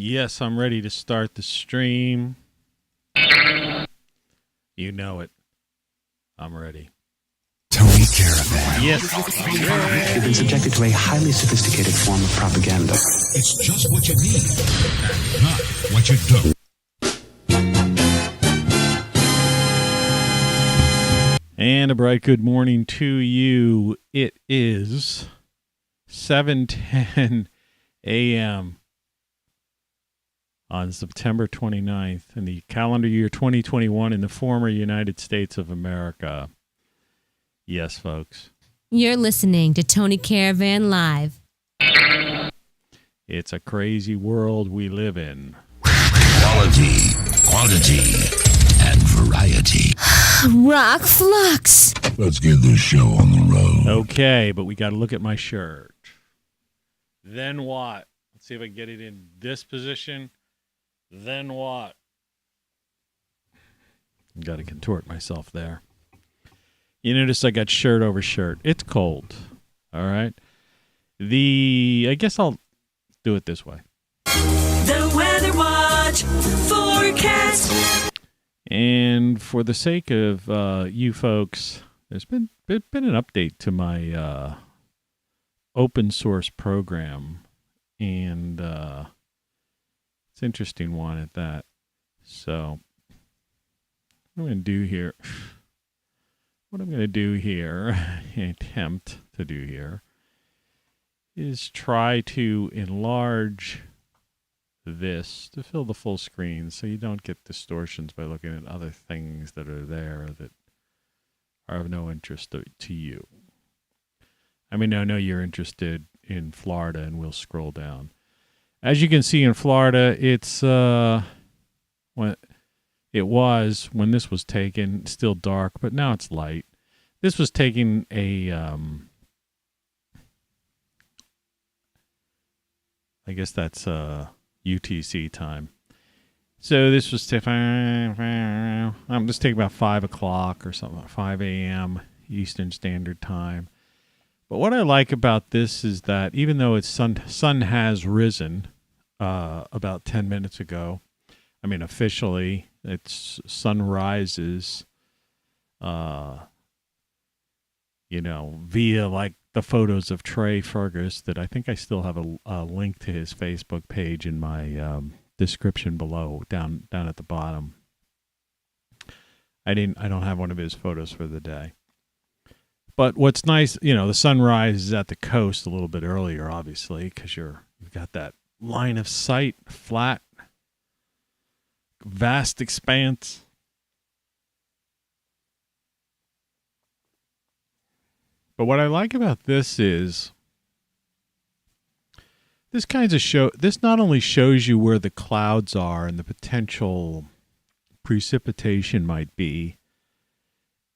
Yes, I'm ready to start the stream. You know it. I'm ready. Tony Caravan. Yes. You've been subjected to a highly sophisticated form of propaganda. It's just what you need and not what you don't. And a bright good morning to you. It is 7:10 a.m. on September 29th in the calendar year 2021 in the former United States of America. Yes, folks. You're listening to Tony Caravan Live. It's a crazy world we live in. Quality, quantity, and variety. ROCKFLUX. Let's get this show on the road. Okay, but we got to look at my shirt. Then what? Let's see if I can get it in this position. Then what? Got to contort myself there. You notice I got shirt over shirt. It's cold. All right. I guess I'll do it this way. The Weather Watch forecast. And for the sake of you folks, there's been an update to my open source program, and it's an interesting one at that. So what I'm going to do here, attempt to do here, is try to enlarge this to fill the full screen so you don't get distortions by looking at other things that are there that are of no interest to you. I mean, I know you're interested in Florida, and we'll scroll down. As you can see in Florida, it's when this was taken, still dark, but now it's light. This was taken I guess that's UTC time. So this was just take about 5 o'clock or something, 5 a.m. Eastern Standard Time. But what I like about this is that even though it's sun has risen about 10 minutes ago, I mean officially it's sun rises, via like the photos of Trey Fergus that I think I still have a link to his Facebook page in my description below, down at the bottom. I don't have one of his photos for the day. But what's nice, the sunrise is at the coast a little bit earlier, obviously, because you've got that line of sight, flat, vast expanse. But what I like about this is this not only shows you where the clouds are and the potential precipitation might be,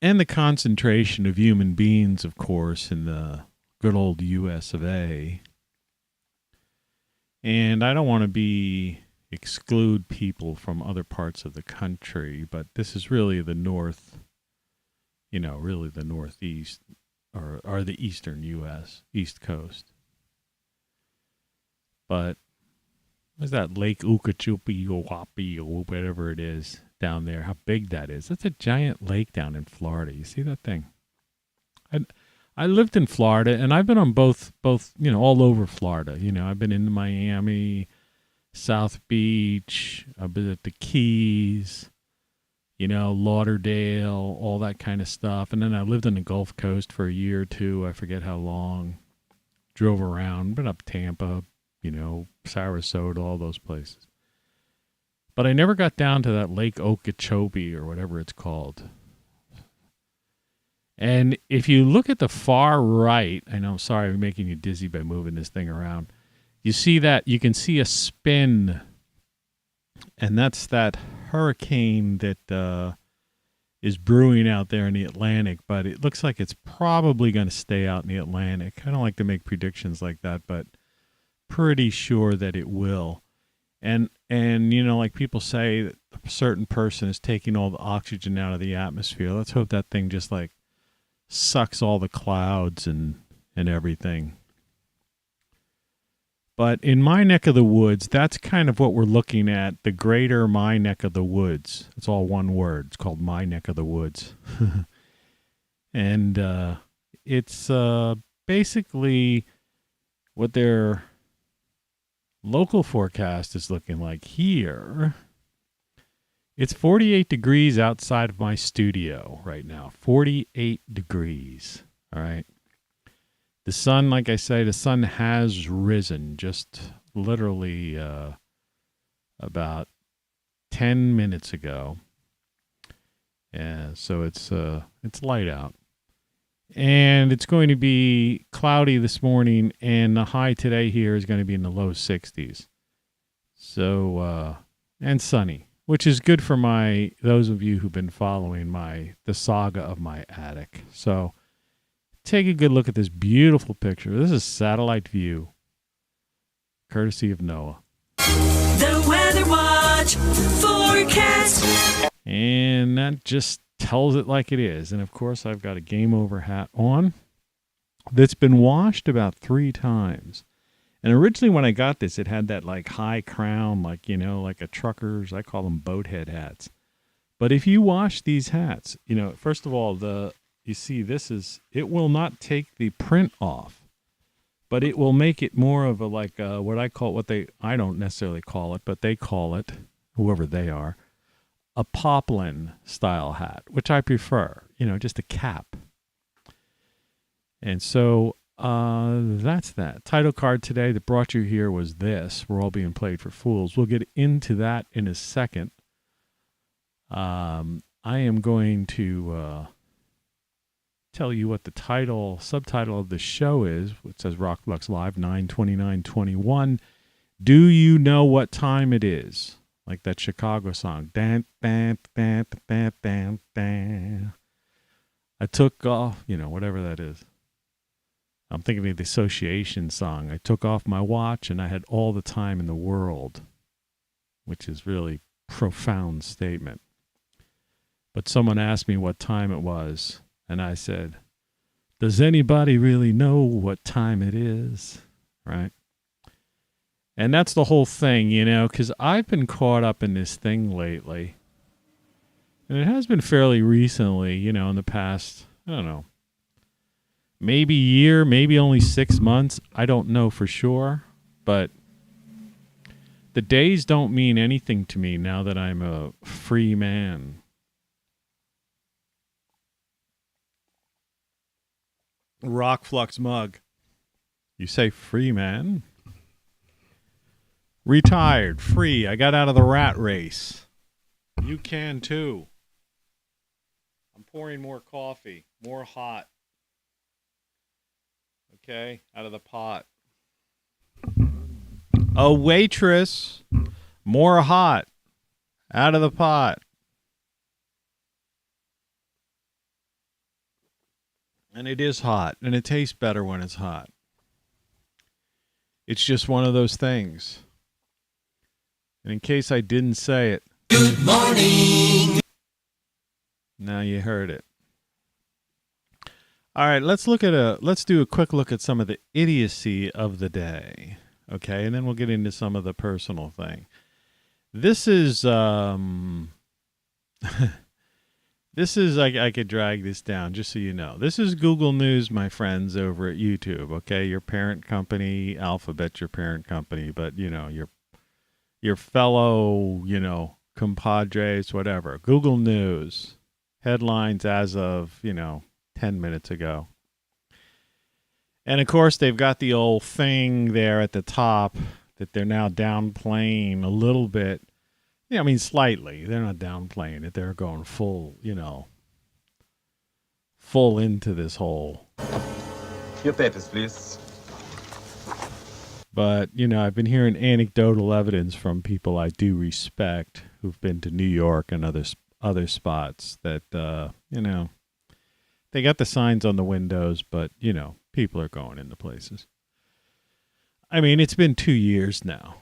and the concentration of human beings, of course, in the good old US of A. And I don't want to exclude people from other parts of the country, but this is really the north, really the northeast, or the eastern U.S., East Coast. But what's that Lake Okeechobee or Wappi or whatever it is down there? How big that is? That's a giant lake down in Florida. You see that thing? I lived in Florida, and I've been on both all over Florida. I've been in Miami, South Beach. I've been at the Keys. Lauderdale, all that kind of stuff. And then I lived on the Gulf Coast for a year or two. I forget how long. Drove around, been up Tampa, Sarasota, all those places. But I never got down to that Lake Okeechobee or whatever it's called. And if you look at the far right, I know, sorry, I'm making you dizzy by moving this thing around. You see that, you can see a spin, and that's that hurricane that is brewing out there in the Atlantic, but it looks like it's probably going to stay out in the Atlantic. I don't like to make predictions like that, but pretty sure that it will. And like people say, that a certain person is taking all the oxygen out of the atmosphere. Let's hope that thing just like sucks all the clouds and everything. But in my neck of the woods, that's kind of what we're looking at, the greater my neck of the woods. It's all one word. It's called my neck of the woods. And it's basically what their local forecast is looking like here. It's 48 degrees outside of my studio right now. 48 degrees. All right. The sun, like I say, the sun has risen just literally about 10 minutes ago. And so it's light out. And it's going to be cloudy this morning, and the high today here is going to be in the low 60s. So, and sunny, which is good for those of you who've been following the saga of my attic. So, take a good look at this beautiful picture. This is satellite view, courtesy of NOAA. The Weather Watch forecast. And that just tells it like it is. And of course, I've got a game over hat on that's been washed about 3 times. And originally when I got this, it had that like high crown, like, like a trucker's, I call them boat head hats. But if you wash these hats, first of all, you see, it will not take the print off, but it will make it more of a I don't necessarily call it, but they call it, whoever they are, a poplin style hat, which I prefer, just a cap. And so that's that. Title card today that brought you here was this. We're all being played for fools. We'll get into that in a second. I am going to tell you what the subtitle of the show is. It says ROCKFLUX Live 9/29/21. Do you know what time it is? Like that Chicago song. Dan, dan, dan, dan, dan, dan. I took off, whatever that is. I'm thinking of the Association song. I took off my watch and I had all the time in the world, which is really profound statement. But someone asked me what time it was, and I said, does anybody really know what time it is? Right? And that's the whole thing, because I've been caught up in this thing lately. And it has been fairly recently, in the past, I don't know, maybe year, maybe only 6 months. I don't know for sure. But the days don't mean anything to me now that I'm a free man. ROCKFLUX mug. You say free man? Retired, free. I got out of the rat race. You can too. I'm pouring more coffee, more hot. Okay, out of the pot. A waitress, more hot, out of the pot. And it is hot, and it tastes better when it's hot. It's just one of those things. And in case I didn't say it, good morning. Now you heard it. All right, let's do a quick look at some of the idiocy of the day. Okay, and then we'll get into some of the personal thing. This is I could drag this down just so you know. This is Google News, my friends, over at YouTube. Okay, your parent company, Alphabet, your parent company, but your fellow, compadres, whatever. Google News headlines as of 10 minutes ago. And of course, they've got the old thing there at the top that they're now downplaying a little bit. Yeah, I mean, slightly. They're not downplaying it. They're going full into this whole. Your papers, please. But, I've been hearing anecdotal evidence from people I do respect who've been to New York and other spots that, they got the signs on the windows, but, people are going into places. I memean, it's been 2 years now.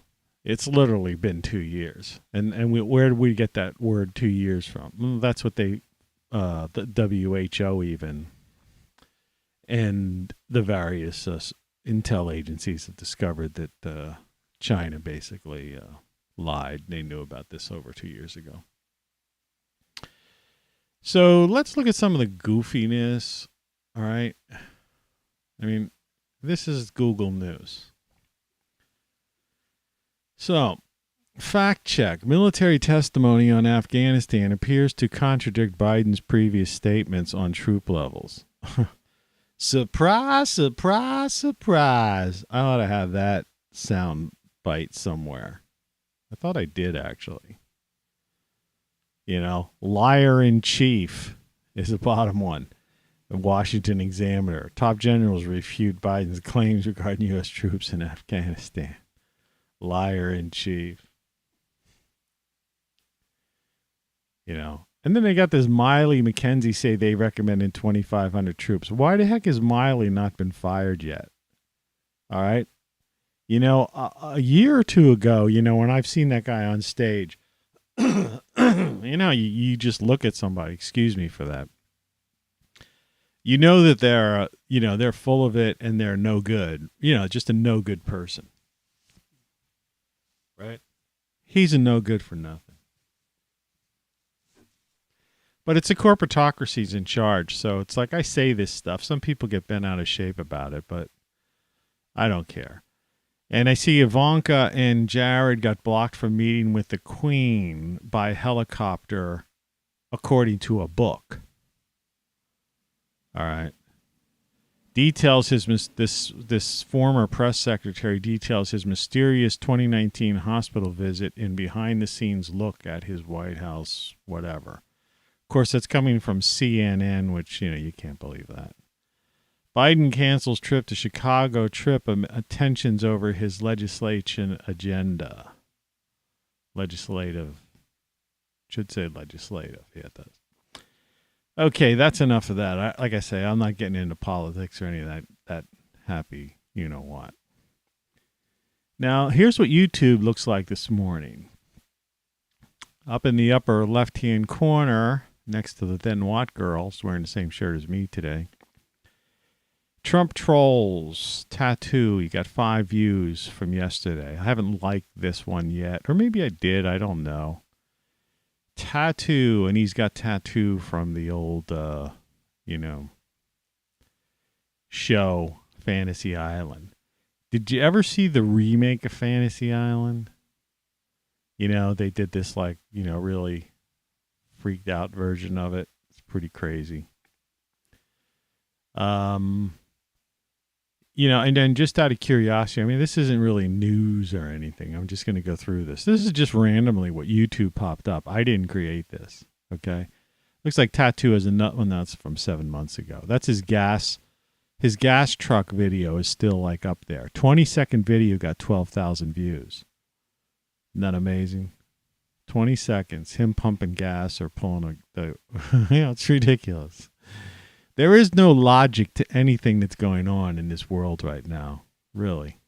It's literally been 2 years. And where did we get that word 2 years from? Well, that's what the WHO even, and the various intel agencies have discovered that China basically lied. They knew about this over 2 years ago. So let's look at some of the goofiness. All right. I mean, this is Google News. So, fact check. Military testimony on Afghanistan appears to contradict Biden's previous statements on troop levels. Surprise, surprise, surprise. I ought to have that sound bite somewhere. I thought I did, actually. You know, liar in chief is the bottom one. The Washington Examiner. Top generals refute Biden's claims regarding U.S. troops in Afghanistan. Liar in chief. You know. And then they got this Miley McKenzie say they recommended 2,500 troops. Why the heck has Miley not been fired yet? All right. You know, a year or two ago, you know, when I've seen that guy on stage, you know, you just look at somebody, excuse me for that. You know that they're full of it and they're no good. You know, just a no good person. Right? He's a no good for nothing. But it's a corporatocracy's in charge. So it's like I say this stuff. Some people get bent out of shape about it, but I don't care. And I see Ivanka and Jared got blocked from meeting with the Queen by helicopter, according to a book. All right. Details this former press secretary details his mysterious 2019 hospital visit and behind-the-scenes look at his White House whatever. Of course, that's coming from CNN, which, you know, you can't believe that. Biden cancels trip to Chicago, tensions over his legislation agenda. Legislative. Should say legislative. Yeah, it does. Okay, that's enough of that. Like I say, I'm not getting into politics or any of that happy you-know-what. Now, here's what YouTube looks like this morning. Up in the upper left-hand corner, next to the Then What girls, wearing the same shirt as me today, Trump trolls tattoo. He got 5 views from yesterday. I haven't liked this one yet. Or maybe I did. I don't know. Tattoo. And he's got tattoo from the old, show Fantasy Island. Did you ever see the remake of Fantasy Island? You know, they did this really freaked out version of it. It's pretty crazy. And then just out of curiosity, I mean, this isn't really news or anything. I'm just going to go through this. This is just randomly what YouTube popped up. I didn't create this. Okay. Looks like Tattoo has a nut. Well, that's from 7 months ago. That's his gas truck video is still like up there. 20-second video got 12,000 views. Isn't that amazing? 20 seconds, him pumping gas or pulling it's ridiculous. There is no logic to anything that's going on in this world right now, really.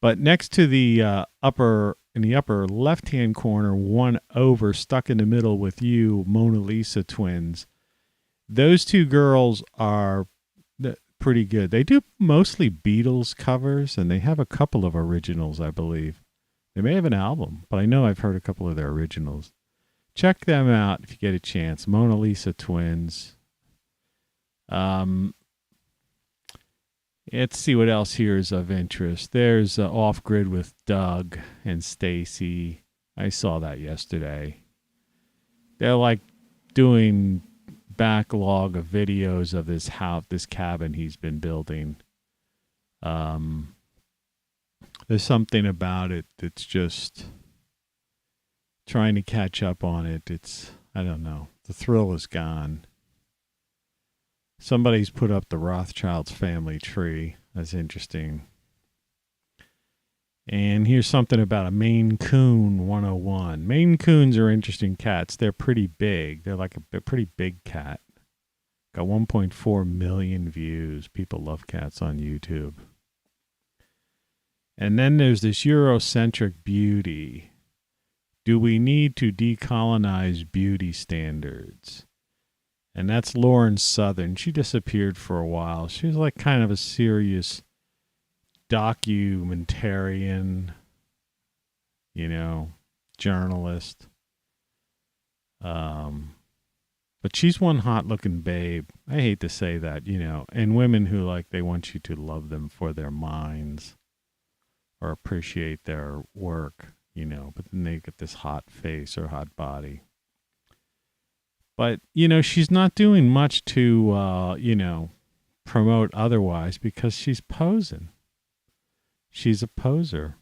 But next to the upper left-hand corner, one over, stuck in the middle with you, Mona Lisa twins. Those two girls are pretty good. They do mostly Beatles covers, and they have a couple of originals, I believe. They may have an album, but I know I've heard a couple of their originals. Check them out if you get a chance. Mona Lisa twins. Let's see what else here is of interest. There's Off Grid with Doug and Stacy. I saw that yesterday. They're like doing backlog of videos of this house, this cabin he's been building. There's something about it that's just trying to catch up on it. I don't know. The thrill is gone. Somebody's put up the Rothschild's family tree. That's interesting. And here's something about a Maine Coon 101. Maine Coons are interesting cats. They're pretty big. They're like a pretty big cat. Got 1.4 million views. People love cats on YouTube. And then there's this Eurocentric beauty. Do we need to decolonize beauty standards? And that's Lauren Southern. She disappeared for a while. She was like kind of a serious documentarian, journalist. But she's one hot looking babe. I hate to say that, and women who they want you to love them for their minds or appreciate their work, but then they get this hot face or hot body. But, she's not doing much to, promote otherwise because she's posing. She's a poser.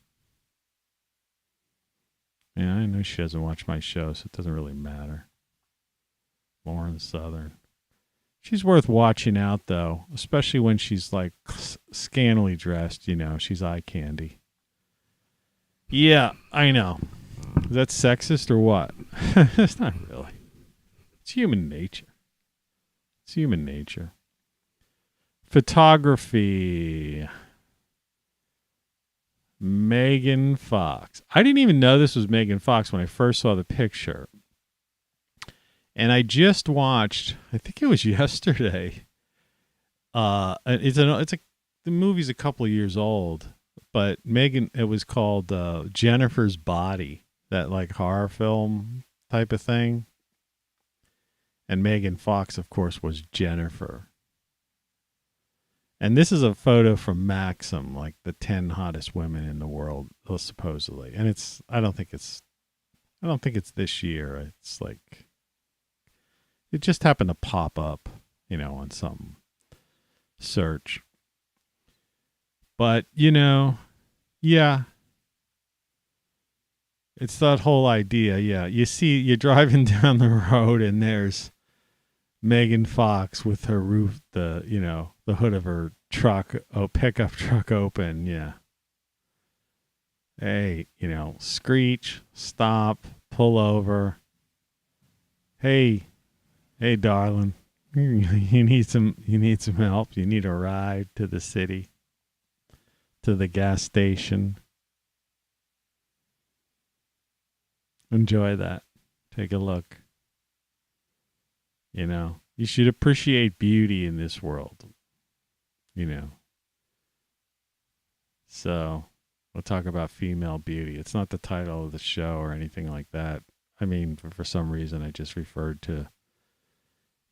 Yeah, I know she doesn't watch my show, so it doesn't really matter. Lauren Southern. She's worth watching out, though, especially when she's scantily dressed, she's eye candy. Yeah, I know. Is that sexist or what? It's not really. It's human nature. It's human nature. Photography. Megan Fox. I didn't even know this was Megan Fox when I first saw the picture. And I just watched, I think it was yesterday. The movie's a couple of years old, but it was called Jennifer's Body, that horror film type of thing. And Megan Fox, of course, was Jennifer. And this is a photo from Maxim, the 10 hottest women in the world, supposedly. And I don't think it's this year. It's it just happened to pop up, on some search. But, yeah. It's that whole idea, yeah. You're driving down the road and there's Megan Fox with her roof, the hood of her truck, pickup truck open, yeah. Hey, screech, stop, pull over. Hey, darling, you need some help. You need a ride to the city, to the gas station. Enjoy that. Take a look. You should appreciate beauty in this world. So we'll talk about female beauty. It's not the title of the show or anything like that. I mean, for some reason, I just referred to,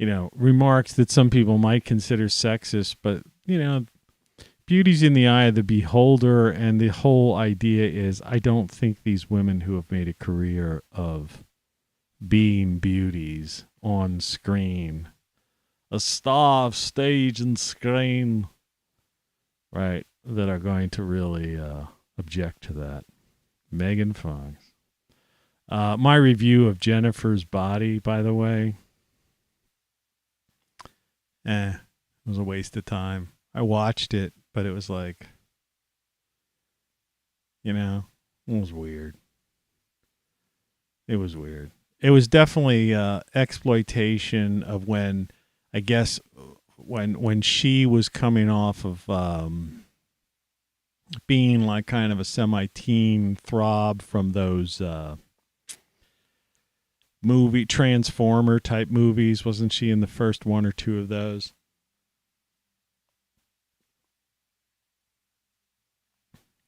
remarks that some people might consider sexist, but, beauty's in the eye of the beholder. And the whole idea is, I don't think these women who have made a career of being beauties on screen, a star of stage and screen, right, that are going to really object to that. Megan Fox. My review of Jennifer's Body, by the way, it was a waste of time. I watched it, but it was it was weird. It was weird. It was definitely exploitation of when she was coming off of being kind of a semi-teen throb from those movie Transformer type movies. Wasn't she in the first one or two of those?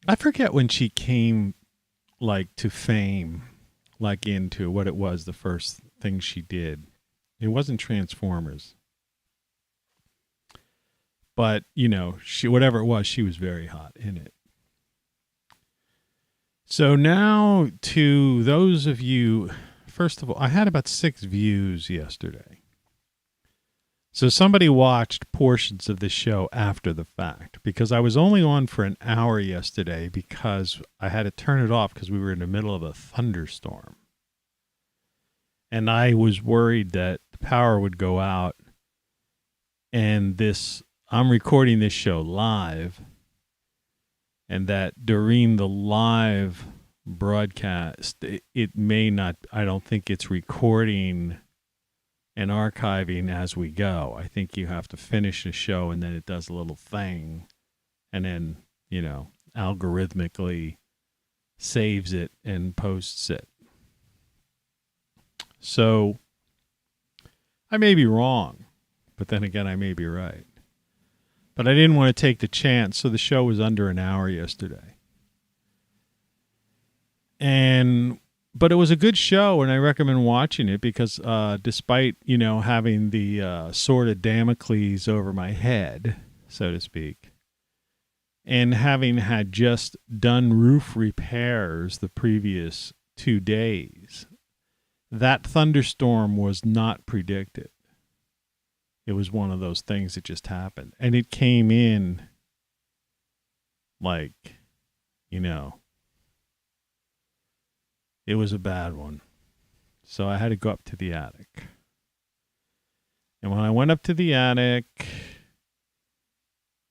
I forget when she came to fame, into what it was, the first thing she did. It wasn't Transformers. But, she, whatever it was, she was very hot in it. So now to those of you, first of all, I had about 6 views yesterday. So somebody watched portions of the show after the fact, because I was only on for an hour yesterday because I had to turn it off because we were in the middle of a thunderstorm. And I was worried that the power would go out, and I'm recording this show live, and that during the live broadcast, it may not, I don't think it's recording and archiving as we go. I think you have to finish the show and then it does a little thing and then, algorithmically saves it and posts it. So I may be wrong, but then again, I may be right. But I didn't want to take the chance, so the show was under an hour yesterday. But it was a good show, and I recommend watching it because despite, having the sword of Damocles over my head, so to speak, and having had just done roof repairs the previous 2 days, that thunderstorm was not predicted. It was one of those things that just happened. And it came in like, it was a bad one. So I had to go up to the attic. And when I went up to the attic,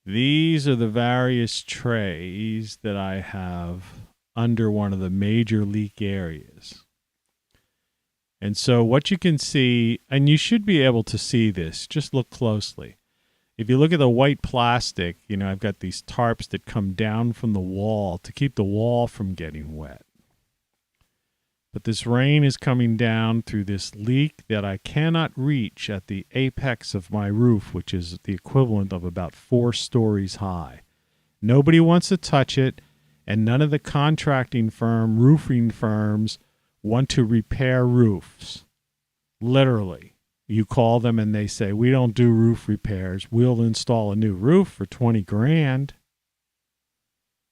these are the various trays that I have under one of the major leak areas. And so what you can see, and you should be able to see this, just look closely. If you look at the white plastic, I've got these tarps that come down from the wall to keep the wall from getting wet. But this rain is coming down through this leak that I cannot reach at the apex of my roof, which is the equivalent of about 4 stories high. Nobody wants to touch it, and none of the contracting roofing firms want to repair roofs. Literally. You call them and they say, we don't do roof repairs. We'll install a new roof for $20,000.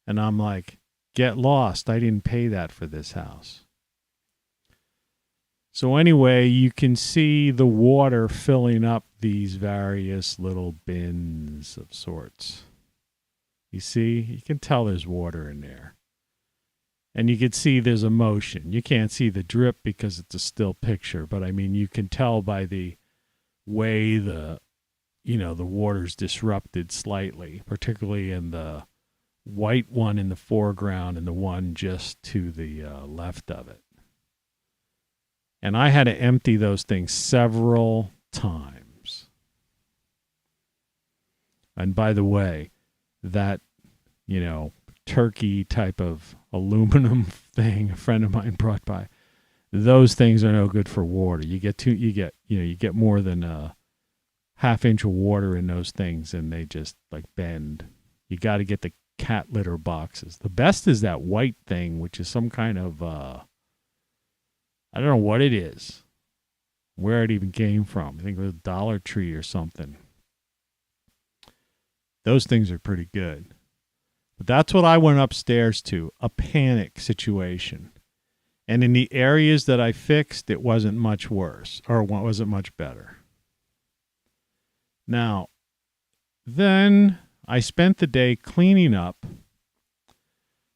And I'm like, get lost. I didn't pay that for this house. So anyway, you can see the water filling up these various little bins of sorts. You see? You can tell there's water in there. And you can see there's a motion. You can't see the drip because it's a still picture, but I mean, you can tell by the way the water's disrupted slightly, particularly in the white one in the foreground and the one just to the left of it. And I had to empty those things several times. And by the way, that, turkey type of aluminum thing a friend of mine brought by, those things are no good for water. You get more than a half-inch of water in those things, and they just bend. You got to get the cat litter boxes. The best is that white thing, which is some kind of I don't know what it is, where it even came from. I think it was Dollar Tree or something. Those things are pretty good. But that's what I went upstairs to, a panic situation. And in the areas that I fixed, it wasn't much worse, or wasn't much better. Now, then I spent the day cleaning up.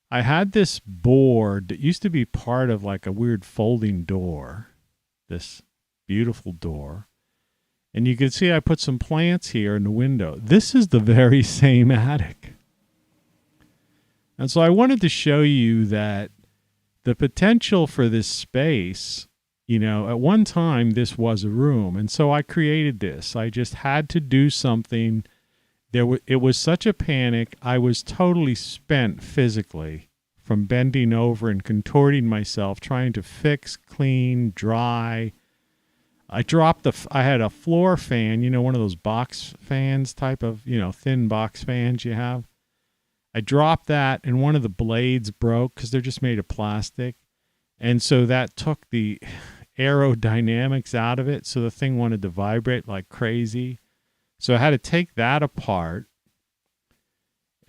I had this board that used to be part of a weird folding door, this beautiful door. And you can see I put some plants here in the window. This is the very same attic. And so I wanted to show you that the potential for this space, at one time this was a room. And so I created this. I just had to do something. It was such a panic. I was totally spent physically from bending over and contorting myself, trying to fix, clean, dry. I had a floor fan, one of those box fans type of, thin box fans you have. I dropped that and one of the blades broke because they're just made of plastic. And so that took the aerodynamics out of it. So the thing wanted to vibrate like crazy. So I had to take that apart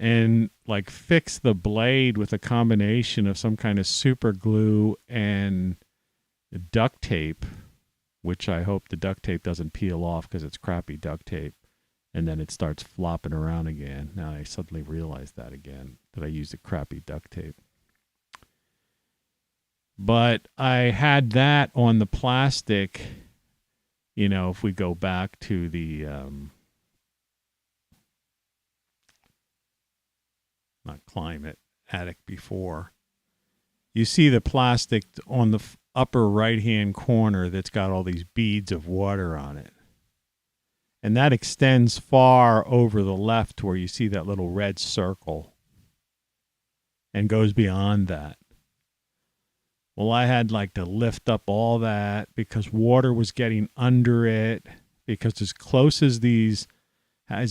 and fix the blade with a combination of some kind of super glue and duct tape, which I hope the duct tape doesn't peel off because it's crappy duct tape. And then it starts flopping around again. Now I suddenly realized that again, that I used a crappy duct tape. But I had that on the plastic, if we go back to the, not climate, attic before. You see the plastic on the upper right-hand corner that's got all these beads of water on it. And that extends far over the left where you see that little red circle and goes beyond that. Well, I had like to lift up all that because water was getting under it, because as close as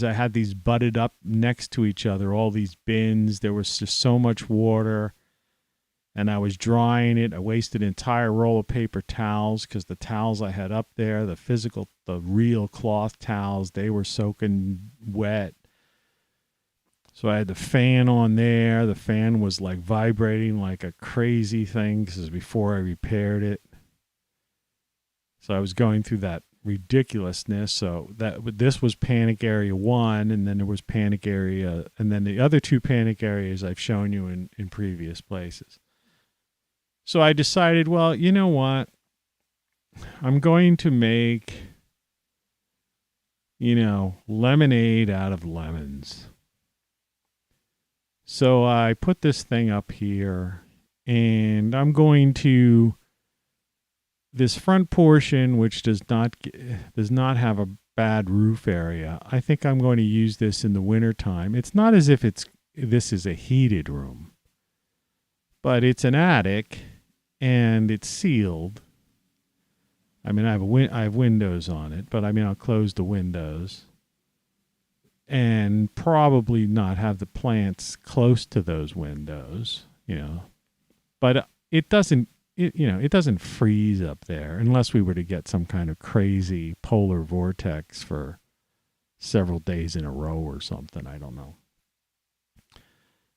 I had these butted up next to each other, all these bins, there was just so much water, and I was drying it. I wasted an entire roll of paper towels because the towels I had up there, the real cloth towels, they were soaking wet. So I had the fan on there. The fan was like vibrating like a crazy thing because it was before I repaired it. So I was going through that ridiculousness. So this was panic area 1, and then there was panic area, and then the other 2 panic areas I've shown you in previous places. So I decided, well, you know what? I'm going to make, lemonade out of lemons. So I put this thing up here, and I'm going to, this front portion, which does not have a bad roof area, I think I'm going to use this in the wintertime. It's not as if this is a heated room, but it's an attic, and it's sealed. I mean, I have windows on it, but I mean, I'll close the windows and probably not have the plants close to those windows, but it doesn't freeze up there unless we were to get some kind of crazy polar vortex for several days in a row or something. I don't know.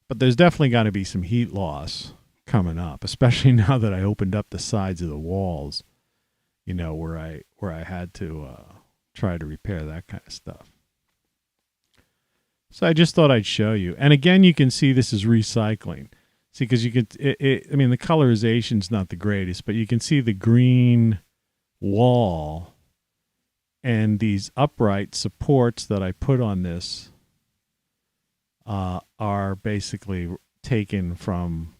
But there's definitely got to be some heat loss coming up, especially now that I opened up the sides of the walls, where I had to try to repair that kind of stuff. So I just thought I'd show you. And again, you can see this is recycling. See, because you could, I mean, the colorization's not the greatest, but you can see the green wall and these upright supports that I put on this are basically taken from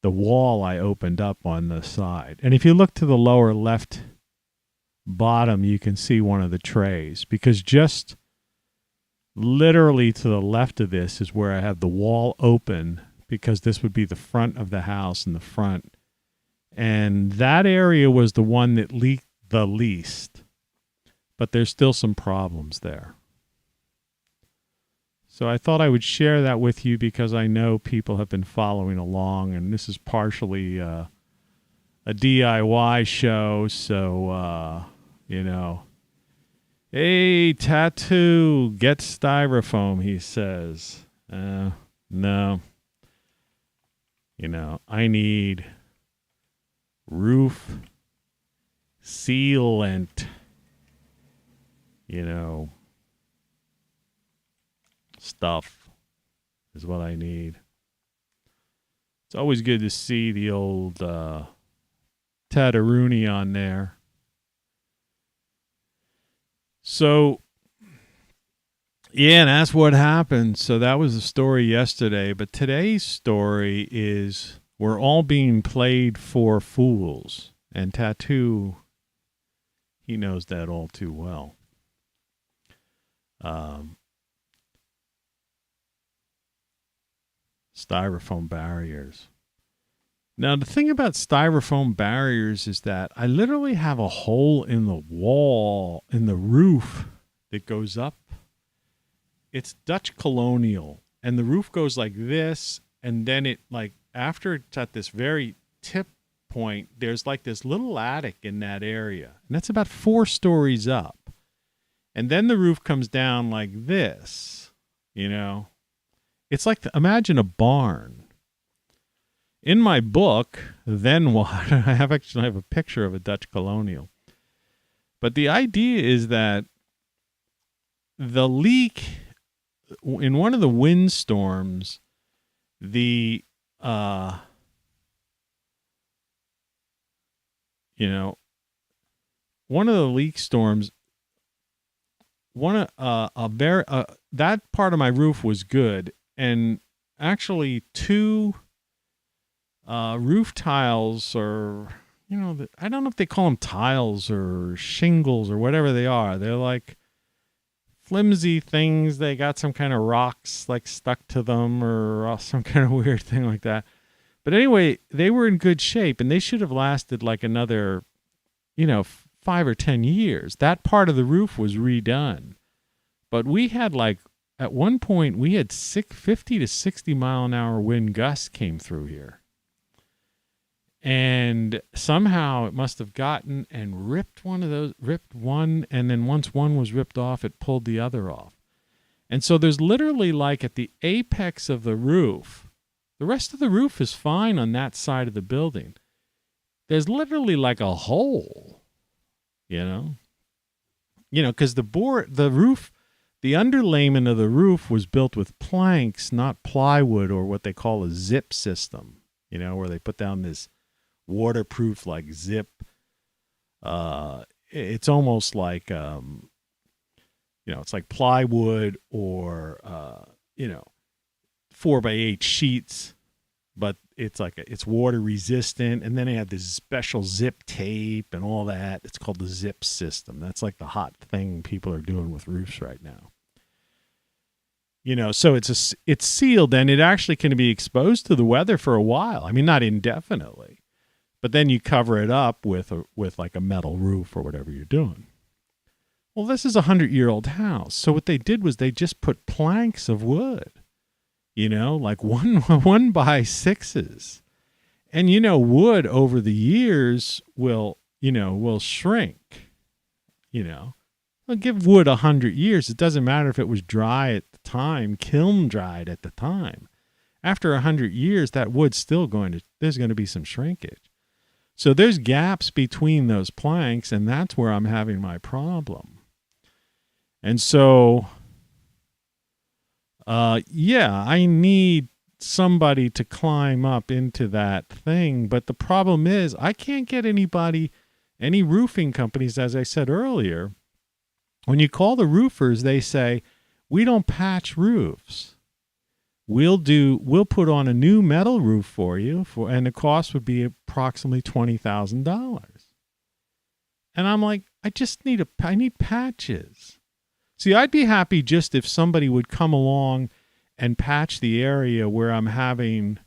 the wall I opened up on the side. And if you look to the lower left bottom, you can see one of the trays, because just literally to the left of this is where I have the wall open, because this would be the front of the house in the front. And that area was the one that leaked the least, but there's still some problems there. So I thought I would share that with you because I know people have been following along, and this is partially a DIY show. So, hey, Tattoo, get styrofoam, he says. No. I need roof sealant, stuff is what I need. It's always good to see the old Tataroonie on there. So, yeah, and that's what happened. So that was the story yesterday. But today's story is we're all being played for fools. And Tattoo, he knows that all too well. Styrofoam barriers. Now, the thing about styrofoam barriers is that I literally have a hole in the wall, in the roof that goes up. It's Dutch colonial, and the roof goes like this, and then it, like, after it's at this very tip point, there's like this little attic in that area, and that's about 4 stories up. And then the roof comes down like this, It's like, imagine a barn. In my book, Then What, I have a picture of a Dutch colonial. But the idea is that the leak, in one of the windstorms, one of the leak storms, that part of my roof was good, and actually 2 roof tiles, or I don't know if they call them tiles or shingles or whatever they are. They're like flimsy things. They got some kind of rocks like stuck to them, or some kind of weird thing like that. But anyway, they were in good shape, and they should have lasted like another, 5 or 10 years. That part of the roof was redone. But we had at one point, we had 50 to 60 mile an hour wind gusts came through here. And somehow it must have gotten and ripped one, and then once one was ripped off, it pulled the other off. And so there's literally at the apex of the roof, the rest of the roof is fine on that side of the building. There's literally a hole, because the roof, the underlayment of the roof was built with planks, not plywood or what they call a zip system, where they put down this waterproof zip. It's almost it's like plywood or 4x8 sheets, but it's water resistant. And then they have this special zip tape and all that. It's called the zip system. That's the hot thing people are doing with roofs right now. So it's sealed, and it actually can be exposed to the weather for a while. I mean, not indefinitely, but then you cover it up with a metal roof or whatever you're doing. Well, this is a 100-year-old house. So what they did was they just put planks of wood, 1x6s. And, wood over the years will shrink, Well, give wood 100 years. It doesn't matter if it was dry at the time, kiln dried at the time. After 100 years, that wood's still there's going to be some shrinkage. So there's gaps between those planks, and that's where I'm having my problem. And so, I need somebody to climb up into that thing. But the problem is I can't get any roofing companies, as I said earlier. When you call the roofers, they say, we don't patch roofs. We'll put on a new metal roof for you, and the cost would be approximately $20,000. And I'm like, I need patches. See, I'd be happy just if somebody would come along and patch the area where I'm having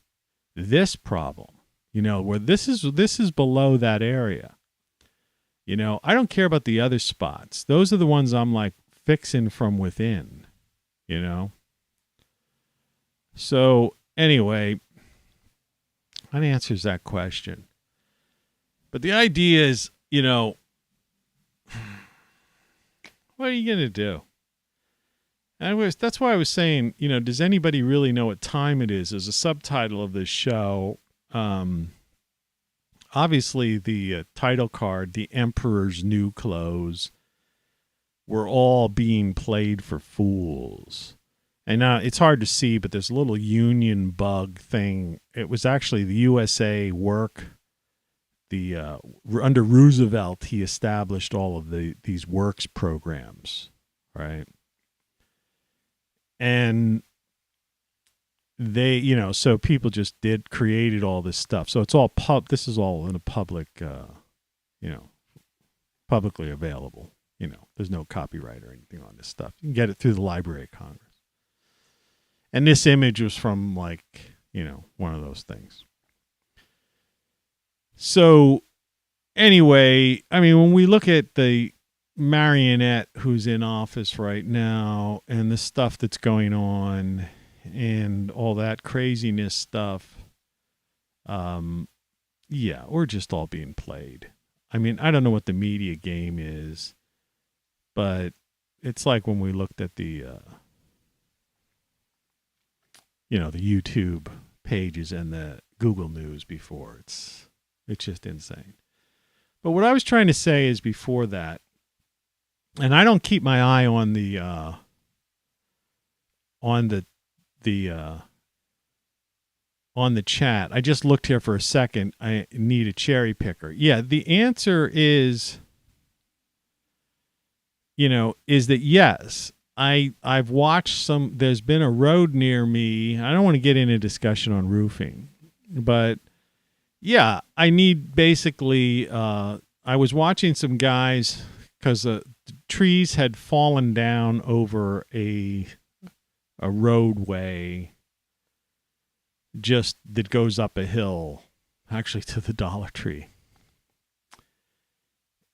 this problem, where this is below that area. I don't care about the other spots. Those are the ones I'm fixing from within, So anyway, that answers that question. But the idea is, what are you going to do? That's why I was saying, does anybody really know what time it is? As a subtitle of this show, obviously the title card, The Emperor's New Clothes, we're all being played for fools. And now it's hard to see, but there's a little union bug thing. It was actually the USA work. Under Roosevelt, he established all of these works programs, right? And they, so people just created all this stuff. So it's all this is all in a public, publicly available. There's no copyright or anything on this stuff. You can get it through the Library of Congress. And this image was from one of those things. So anyway, I mean, when we look at the marionette who's in office right now and the stuff that's going on and all that craziness stuff, we're just all being played. I mean, I don't know what the media game is, but it's like when we looked at the YouTube pages and the Google News before. It's just insane. But what I was trying to say is before that, and I don't keep my eye on the chat. I just looked here for a second. I need a cherry picker. Yeah, the answer is that yes. I've watched some, there's been a road near me. I don't want to get into a discussion on roofing, but yeah, I need basically, I was watching some guys because trees had fallen down over a roadway just that goes up a hill, actually to the Dollar Tree.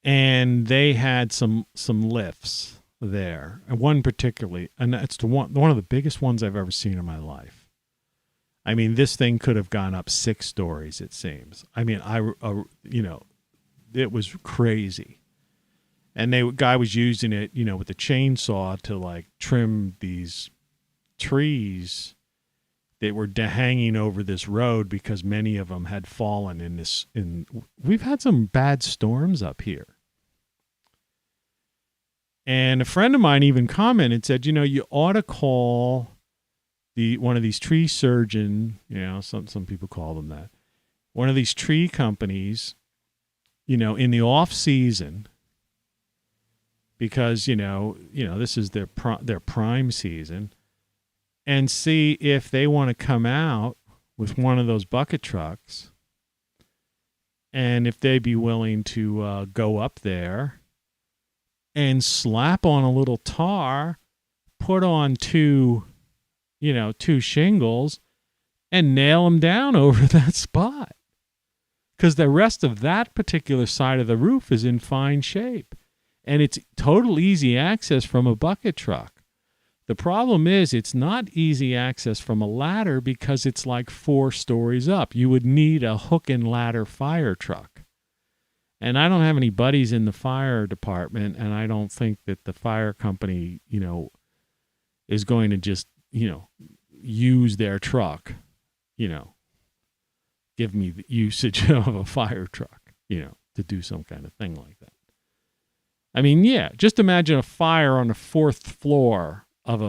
And they had some lifts there, and one particularly, and it's one of the biggest ones I've ever seen in my life. I mean, this thing could have gone up 6 stories, it seems. I mean, it was crazy. And guy was using it, with the chainsaw to like trim these trees that were hanging over this road because many of them had fallen we've had some bad storms up here. And a friend of mine even commented, said, you ought to call one of these tree surgeon, some people call them that, one of these tree companies, in the off season, because this is their prime season, and see if they want to come out with one of those bucket trucks, and if they'd be willing to go up there and slap on a little tar, put on two shingles, and nail them down over that spot. Because the rest of that particular side of the roof is in fine shape. And it's total easy access from a bucket truck. The problem is it's not easy access from a ladder because it's like 4 stories up. You would need a hook and ladder fire truck. And I don't have any buddies in the fire department, and I don't think that the fire company, is going to just, use their truck, give me the usage of a fire truck, to do some kind of thing like that. I mean, yeah, just imagine a fire on the 4th floor of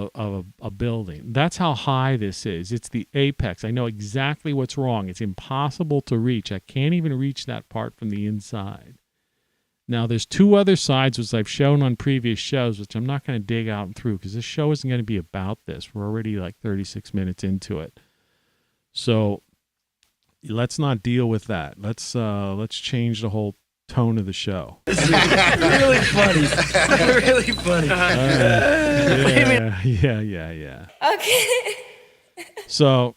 a building. That's how high this is. It's the apex. I know exactly what's wrong. It's impossible to reach. I can't even reach that part from the inside. Now, there's 2 other sides, which I've shown on previous shows, which I'm not going to dig out and through because this show isn't going to be about this. We're already like 36 minutes into it. So let's not deal with that. Let's change the whole tone of the show. Really funny. Really funny. Yeah. Okay. So,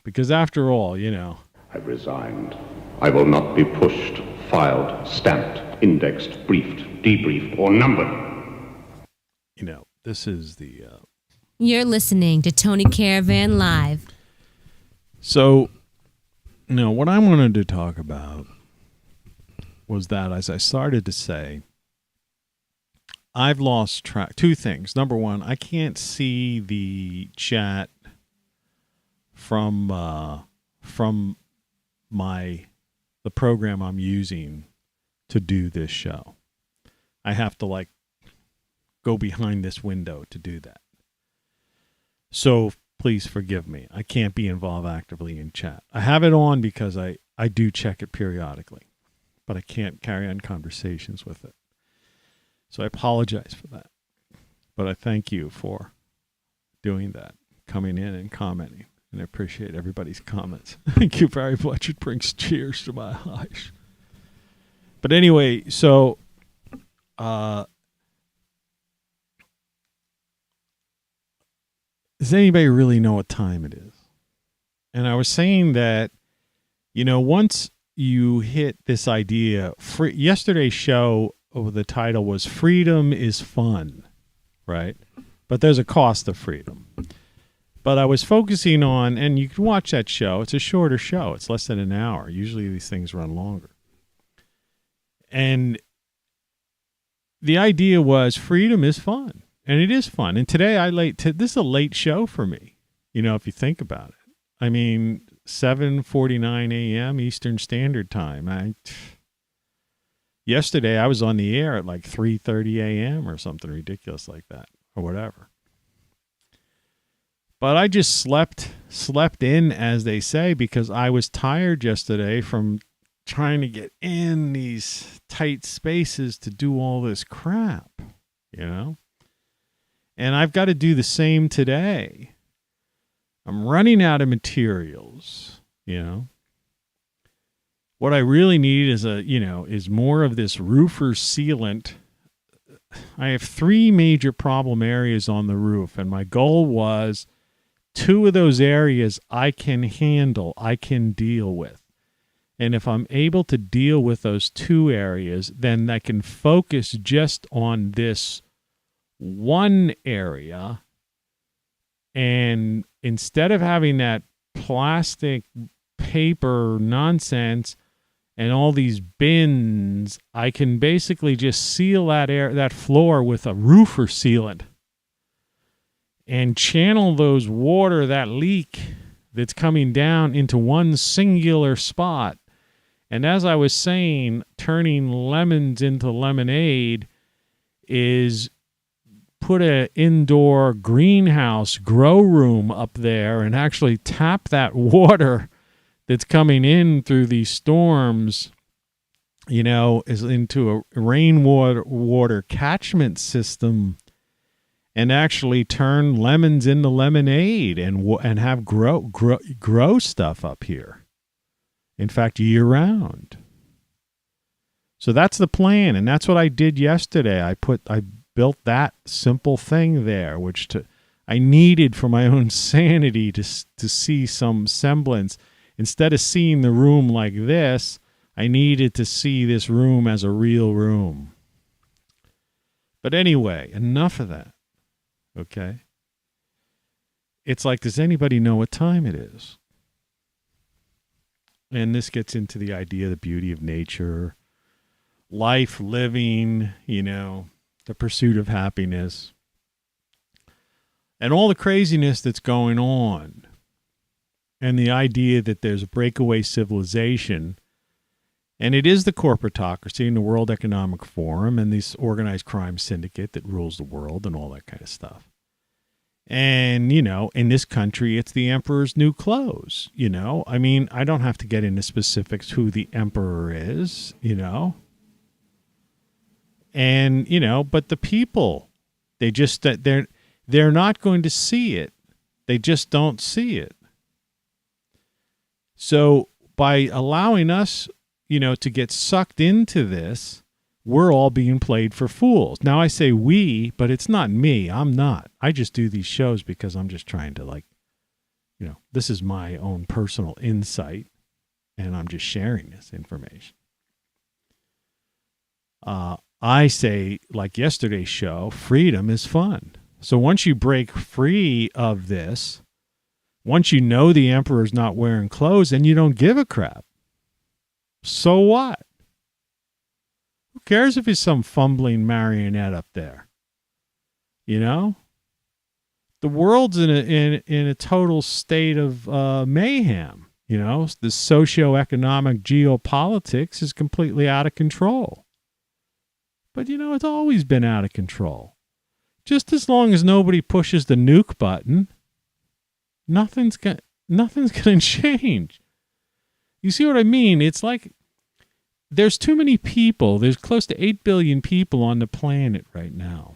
because after all, I've resigned. I will not be pushed, filed, stamped, indexed, briefed, debriefed, or numbered. This is the... You're listening to Tony Caravan Live. So, what I wanted to talk about was that, as I started to say, I've lost track. 2 things. Number one, I can't see the chat from the program I'm using to do this show. I have to go behind this window to do that. So please forgive me. I can't be involved actively in chat. I have it on because I do check it periodically, but I can't carry on conversations with it. So I apologize for that. But I thank you for doing that, coming in and commenting. And I appreciate everybody's comments. Thank you very much. It brings tears to my eyes. But anyway, so does anybody really know what time it is? And I was saying that, once you hit this idea, yesterday's show, the title was Freedom is Fun, right? But there's a cost of freedom. But I was focusing on, and you can watch that show. It's a shorter show. It's less than an hour. Usually these things run longer. And the idea was freedom is fun. And it is fun. And today this is a late show for me, if you think about it. I mean, 7:49 a.m. Eastern Standard Time. Yesterday I was on the air at 3:30 a.m. or something ridiculous like that, or whatever. But I just slept in, as they say, because I was tired yesterday from trying to get in these tight spaces to do all this crap, And I've got to do the same today. I'm running out of materials, What I really need is is more of this roofer sealant. I have 3 major problem areas on the roof, and my goal was 2 of those areas I can handle, I can deal with. And if I'm able to deal with those 2 areas, then I can focus just on this one area. And instead of having that plastic paper nonsense and all these bins, I can basically just seal that floor with a roofer sealant and channel those water, that leak that's coming down into one singular spot. And as I was saying, turning lemons into lemonade is put an indoor greenhouse grow room up there and actually tap that water that's coming in through these storms, is into a rainwater catchment system, and actually turn lemons into lemonade and have grow stuff up here. In fact, year round. So that's the plan, and that's what I did yesterday. I built that simple thing there, which I needed for my own sanity to see some semblance. Instead of seeing the room like this, I needed to see this room as a real room. But anyway, enough of that. Okay? It's like, does anybody know what time it is? And this gets into the idea of the beauty of nature, life, living, the pursuit of happiness, and all the craziness that's going on, and the idea that there's a breakaway civilization, and it is the corporatocracy and the World Economic Forum and this organized crime syndicate that rules the world and all that kind of stuff. And, in this country, it's the emperor's new clothes, I mean, I don't have to get into specifics who the emperor is, And, but the people, they're not going to see it. They just don't see it. So by allowing us, to get sucked into this, we're all being played for fools. Now I say we, but it's not me. I'm not. I just do these shows because I'm just trying to this is my own personal insight, and I'm just sharing this information. I say, like yesterday's show, freedom is fun. So once you break free of this, once you know the emperor's not wearing clothes, and you don't give a crap. So what? Who cares if he's some fumbling marionette up there? The world's in a total state of mayhem. The socioeconomic geopolitics is completely out of control. But it's always been out of control. Just as long as nobody pushes the nuke button, nothing's going to change. You see what I mean? It's like there's too many people. There's close to 8 billion people on the planet right now.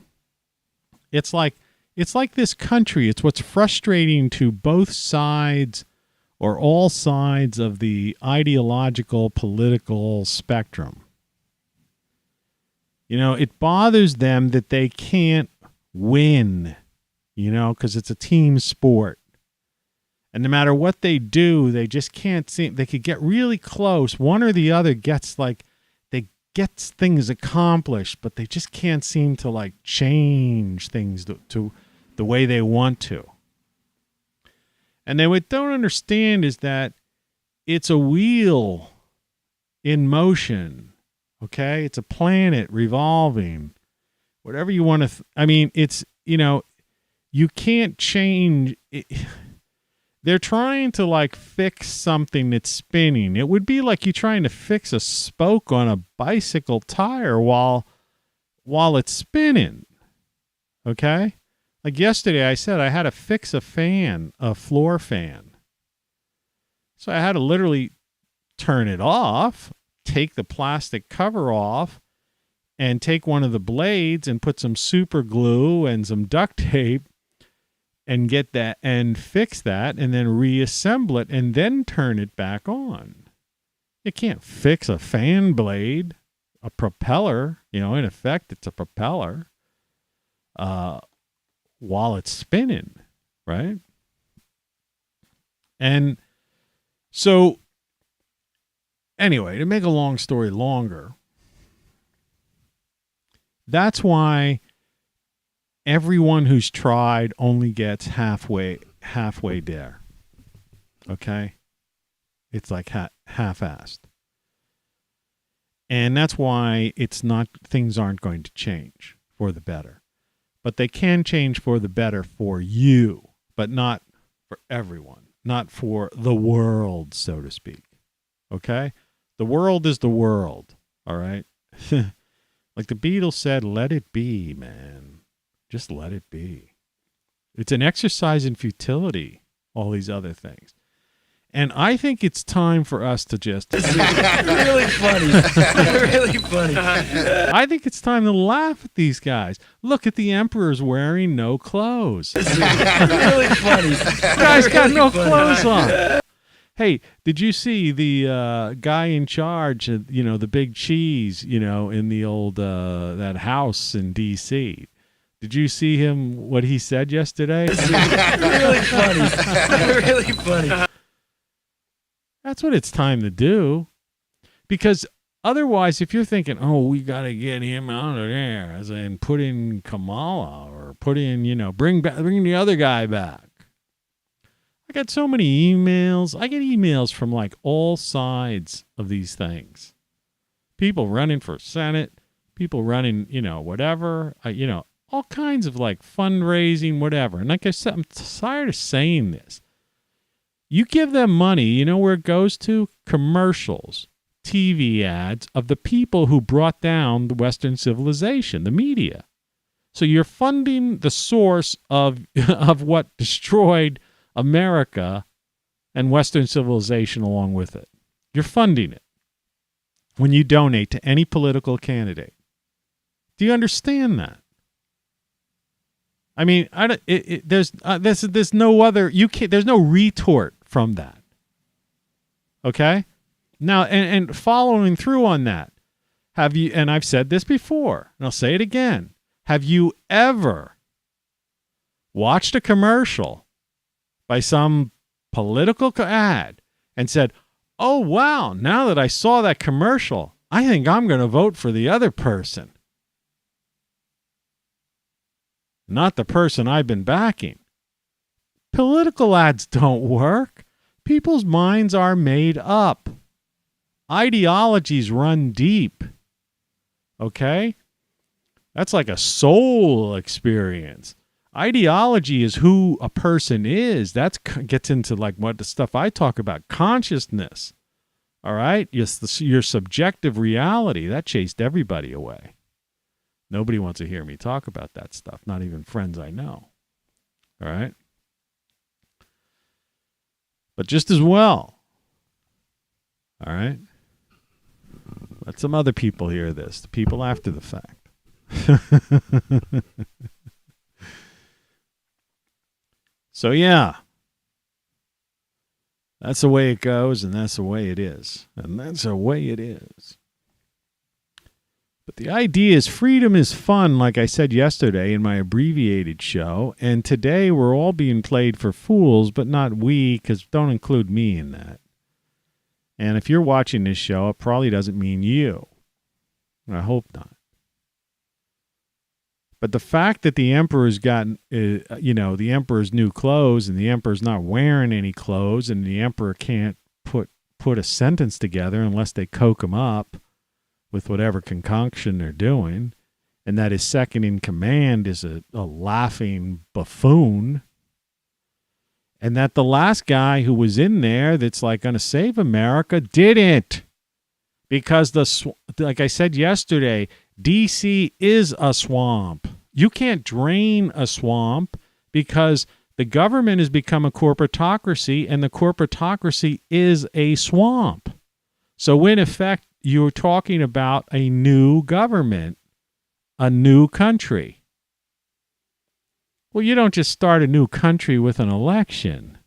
It's like this country. It's what's frustrating to both sides or all sides of the ideological political spectrum. It bothers them that they can't win, because it's a team sport. And no matter what they do, they just can't seem, they could get really close. One or the other gets things accomplished, but they just can't seem to change things to the way they want to. And what they don't understand is that it's a wheel in motion. Okay? It's a planet revolving. Whatever you want to, it's, you can't change it. They're trying to fix something that's spinning. It would be like you trying to fix a spoke on a bicycle tire while it's spinning. Okay? Like yesterday I said I had to fix a floor fan. So I had to literally turn it off, take the plastic cover off, and take one of the blades and put some super glue and some duct tape and get that and fix that and then reassemble it and then turn it back on. You can't fix a fan blade, a propeller, in effect it's a propeller, while it's spinning, right? And so, anyway, to make a long story longer, that's why everyone who's tried only gets halfway there. Okay? It's like half-assed. And that's why things aren't going to change for the better. But they can change for the better for you, but not for everyone, not for the world, so to speak. Okay? The world is the world, all right? Like the Beatles said, let it be, man. Just let it be. It's an exercise in futility, all these other things. And I think it's time for us to just... Really funny. Really funny. I think it's time to laugh at these guys. Look at the Emperor's wearing no clothes. Really funny. Guy's got no clothes on. Hey, did you see the guy in charge, the big cheese, in the old, that house in D.C.? Did you see him, what he said yesterday? Really funny. Really funny. That's what it's time to do. Because otherwise, if you're thinking, oh, we got to get him out of there, as in put in Kamala or put in, bring the other guy back. I got so many emails. I get emails from like all sides of these things. People running for Senate, people running, whatever, all kinds of like fundraising, whatever. And like I said, I'm tired of saying this. You give them money, you know where it goes to? Commercials, TV ads of the people who brought down the Western civilization, the media. So you're funding the source of what destroyed America and Western civilization along with it. You're funding it when you donate to any political candidate. Do you understand that? I mean, there's no other. There's no retort from that. Okay? Now, and following through on that, have you? And I've said this before, and I'll say it again. Have you ever watched a commercial by some political ad and said, "Oh wow! Now that I saw that commercial, I think I'm going to vote for the other person." Not the person I've been backing. Political ads don't work. People's minds are made up. Ideologies run deep. Okay? That's like a soul experience. Ideology is who a person is. That gets into like what the stuff I talk about, consciousness. All right? Your subjective reality. That chased everybody away. Nobody wants to hear me talk about that stuff, not even friends I know. All right? But just as well, all right? Let some other people hear this, the people after the fact. So, yeah, that's the way it goes, and that's the way it is. And that's the way it is. But the idea is freedom is fun, like I said yesterday in my abbreviated show. And today we're all being played for fools, but not we, because don't include me in that. And if you're watching this show, it probably doesn't mean you. I hope not. But the fact that the emperor's gotten, the emperor's new clothes and the emperor's not wearing any clothes and the emperor can't put a sentence together unless they coke him up with whatever concoction they're doing, and that his second in command is a laughing buffoon, and that the last guy who was in there that's like going to save America didn't, because like I said yesterday, D.C. is a swamp. You can't drain a swamp because the government has become a corporatocracy, and the corporatocracy is a swamp. So in effect, you're talking about a new government, a new country. Well, you don't just start a new country with an election.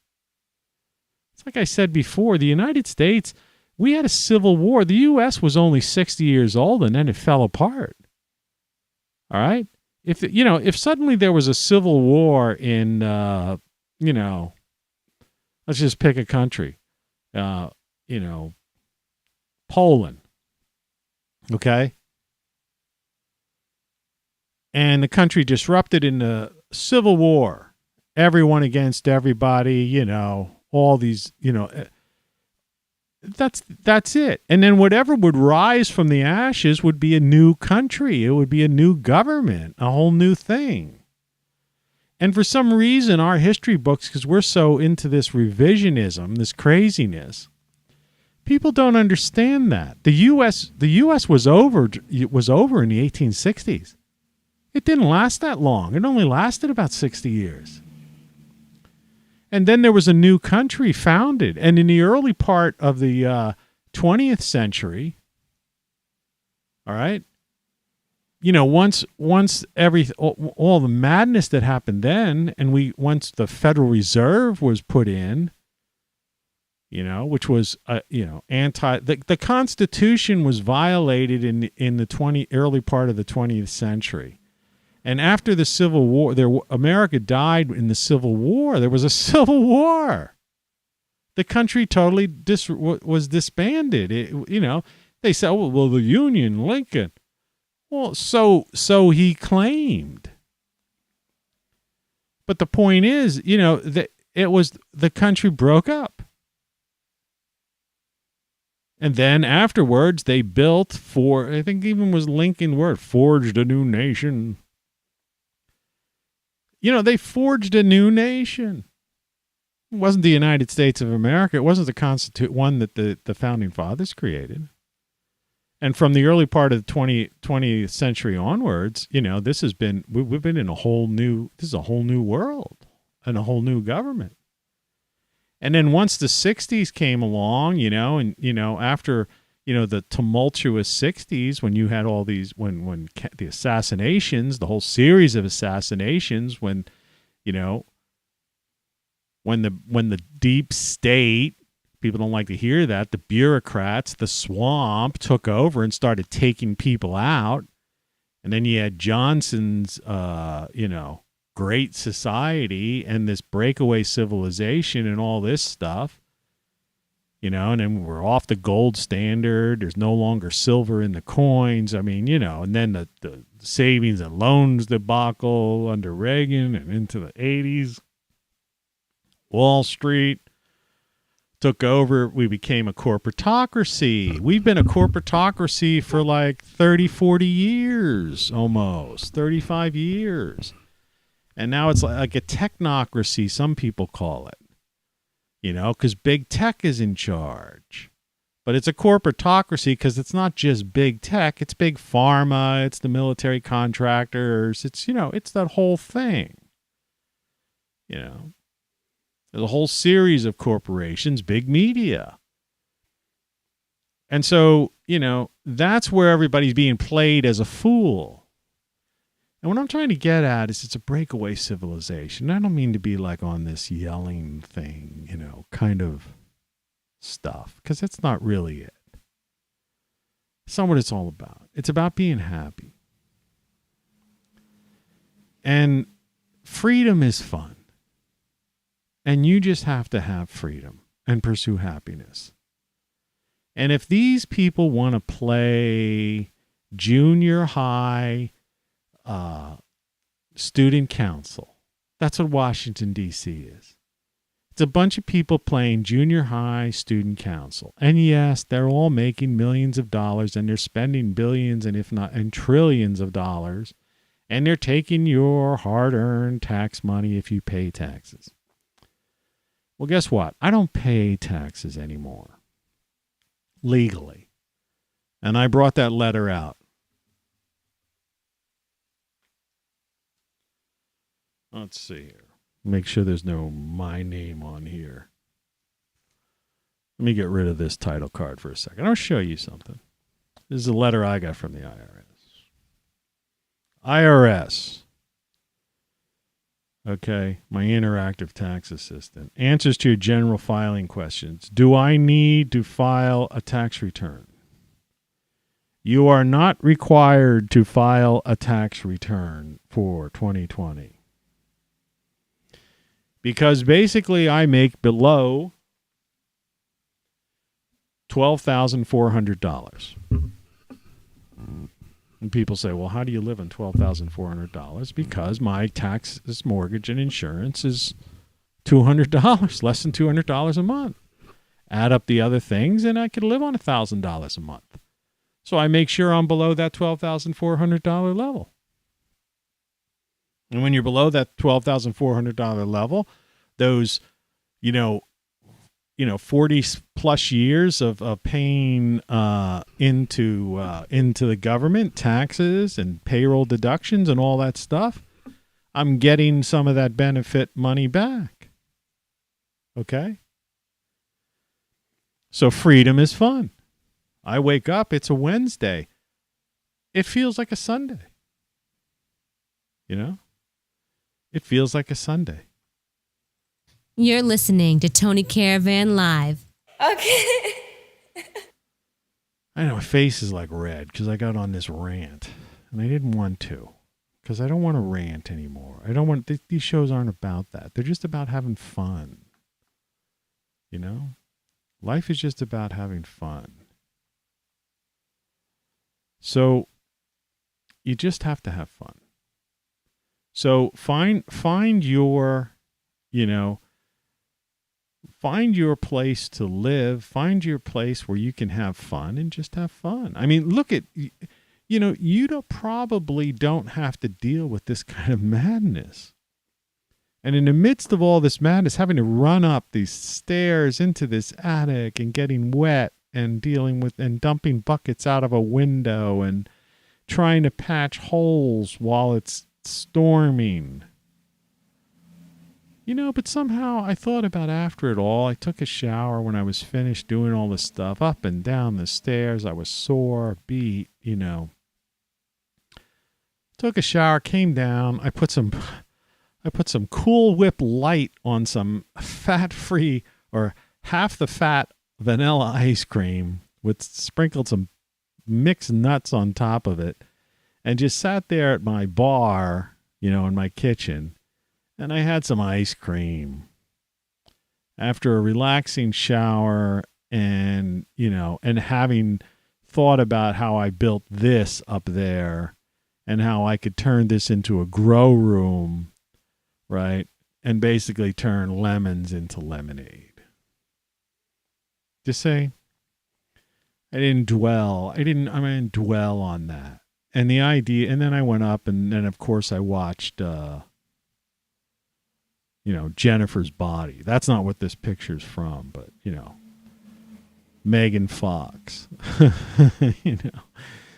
It's like I said before, the United States, we had a civil war. The U.S. was only 60 years old, and then it fell apart. All right? If suddenly there was a civil war in, Let's just pick a country. Poland. Okay? And the country disrupted in the Civil War. Everyone against everybody, all these, that's it. And then whatever would rise from the ashes would be a new country. It would be a new government, a whole new thing. And for some reason, our history books, because we're so into this revisionism, this craziness, people don't understand that. The U.S. was over in the 1860s. It didn't last that long. It only lasted about 60 years. And then there was a new country founded. And in the early part of the 20th century, all right, once all the madness that happened then, and once the Federal Reserve was put in, which was the Constitution was violated in the early part of the 20th century. And after the Civil War, America died in the Civil War. There was a Civil War. The country totally was disbanded. They said, "Oh, well, the Union, Lincoln." Well, so he claimed. But the point is, that the country broke up. And then afterwards, they built I think even was Lincoln word, forged a new nation. They forged a new nation. It wasn't the United States of America. It wasn't the one that the founding fathers created. And from the early part of the 20th century onwards, we've been in a whole new world and a whole new government. And then once the 60s came along, after, the tumultuous 60s, when you had all these, when the assassinations, the whole series of assassinations, when the deep state, people don't like to hear that, the bureaucrats, the swamp took over and started taking people out. And then you had Johnson's, great society and this breakaway civilization and all this stuff, and then we're off the gold standard. There's no longer silver in the coins. I mean, and then the savings and loans debacle under Reagan and into the 80s. Wall Street took over. We became a corporatocracy. We've been a corporatocracy for like 30, 40 years, almost 35 years. And now it's like a technocracy, some people call it, because big tech is in charge. But it's a corporatocracy because it's not just big tech. It's big pharma. It's the military contractors. It's, it's that whole thing. There's a whole series of corporations, big media. And so, that's where everybody's being played as a fool. And what I'm trying to get at is it's a breakaway civilization. I don't mean to be like on this yelling thing, kind of stuff, because that's not really it. It's not what it's all about. It's about being happy. And freedom is fun. And you just have to have freedom and pursue happiness. And if these people want to play junior high student council, that's what Washington, D.C. is. It's a bunch of people playing junior high student council. And yes, they're all making millions of dollars and they're spending billions and if not and trillions of dollars. And they're taking your hard-earned tax money if you pay taxes. Well, guess what? I don't pay taxes anymore. Legally. And I brought that letter out. Let's see here. Make sure there's no my name on here. Let me get rid of this title card for a second. I'll show you something. This is a letter I got from the IRS. IRS. Okay, my interactive tax assistant. Answers to your general filing questions. Do I need to file a tax return? You are not required to file a tax return for 2020. Because basically I make below $12,400. And people say, well, how do you live on $12,400? Because my taxes, mortgage, and insurance is $200, less than $200 a month. Add up the other things, and I could live on $1,000 a month. So I make sure I'm below that $12,400 level. And when you're below that $12,400 level, those, 40 plus years of paying into the government, taxes and payroll deductions and all that stuff, I'm getting some of that benefit money back. Okay? So freedom is fun. I wake up, it's a Wednesday. It feels like a Sunday. It feels like a Sunday. You're listening to Tony Caravan Live. Okay. I know my face is like red because I got on this rant, and I didn't want to, because I don't want to rant anymore. I don't want these shows aren't about that. They're just about having fun. Life is just about having fun. So you just have to have fun. So find your, find your place to live, find your place where you can have fun and just have fun. I mean, look at, you probably don't have to deal with this kind of madness. And in the midst of all this madness, having to run up these stairs into this attic and getting wet and dealing with and dumping buckets out of a window and trying to patch holes while it's storming. But somehow I thought about after it all, I took a shower when I was finished doing all this stuff, up and down the stairs. I was sore, beat, Took a shower, came down. I put some Cool Whip Light on some fat-free or half the fat vanilla ice cream with sprinkled some mixed nuts on top of it, and just sat there at my bar, in my kitchen, and I had some ice cream after a relaxing shower and having thought about how I built this up there and how I could turn this into a grow room, right? And basically turn lemons into lemonade. Just say, I didn't dwell on that. And the idea, and then I went up and then of course I watched, Jennifer's Body. That's not what this picture's from, but, Megan Fox,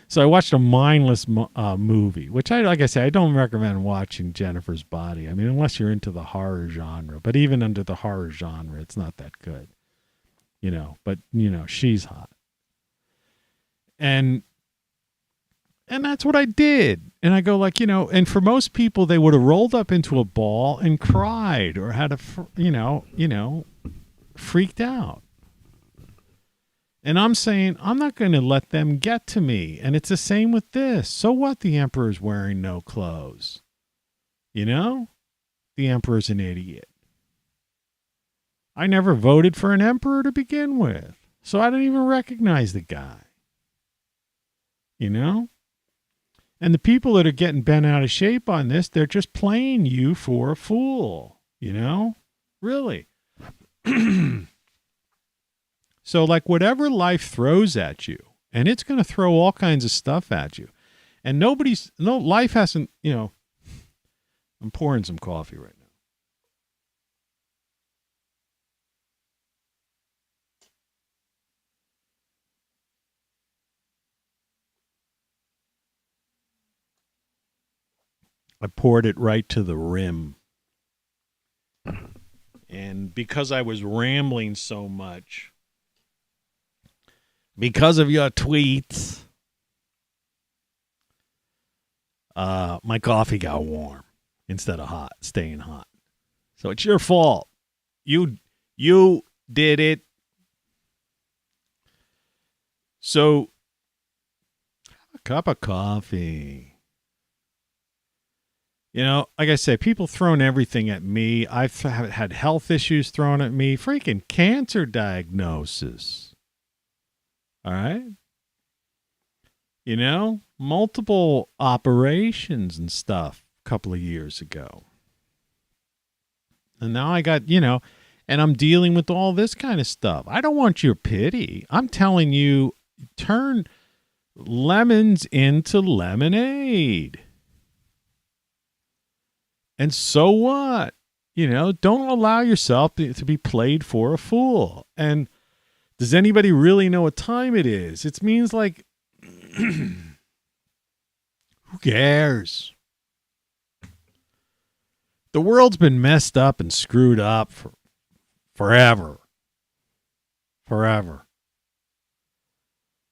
So I watched a mindless movie, which like I say, I don't recommend watching Jennifer's Body. I mean, unless you're into the horror genre, but even under the horror genre, it's not that good, but she's hot. And that's what I did. And I go and for most people, they would have rolled up into a ball and cried or had freaked out. And I'm saying, I'm not going to let them get to me. And it's the same with this. So what? The emperor's wearing no clothes. The emperor's an idiot. I never voted for an emperor to begin with. So I don't even recognize the guy. And the people that are getting bent out of shape on this, they're just playing you for a fool. Really. So whatever life throws at you, and it's going to throw all kinds of stuff at you. And life hasn't, I'm pouring some coffee right now. I poured it right to the rim. And because I was rambling so much, because of your tweets, my coffee got warm instead of hot, staying hot. So it's your fault. You did it. So have a cup of coffee. You know, like I said, people throwing everything at me. I've had health issues thrown at me. Freaking cancer diagnosis. All right? You know, multiple operations and stuff a couple of years ago. And now I got, you know, and I'm dealing with all this kind of stuff. I don't want your pity. I'm telling you, turn lemons into lemonade. And so what? You know, don't allow yourself to be played for a fool. And does anybody really know what time it is? It means like, who cares? The world's been messed up and screwed up for forever. Forever.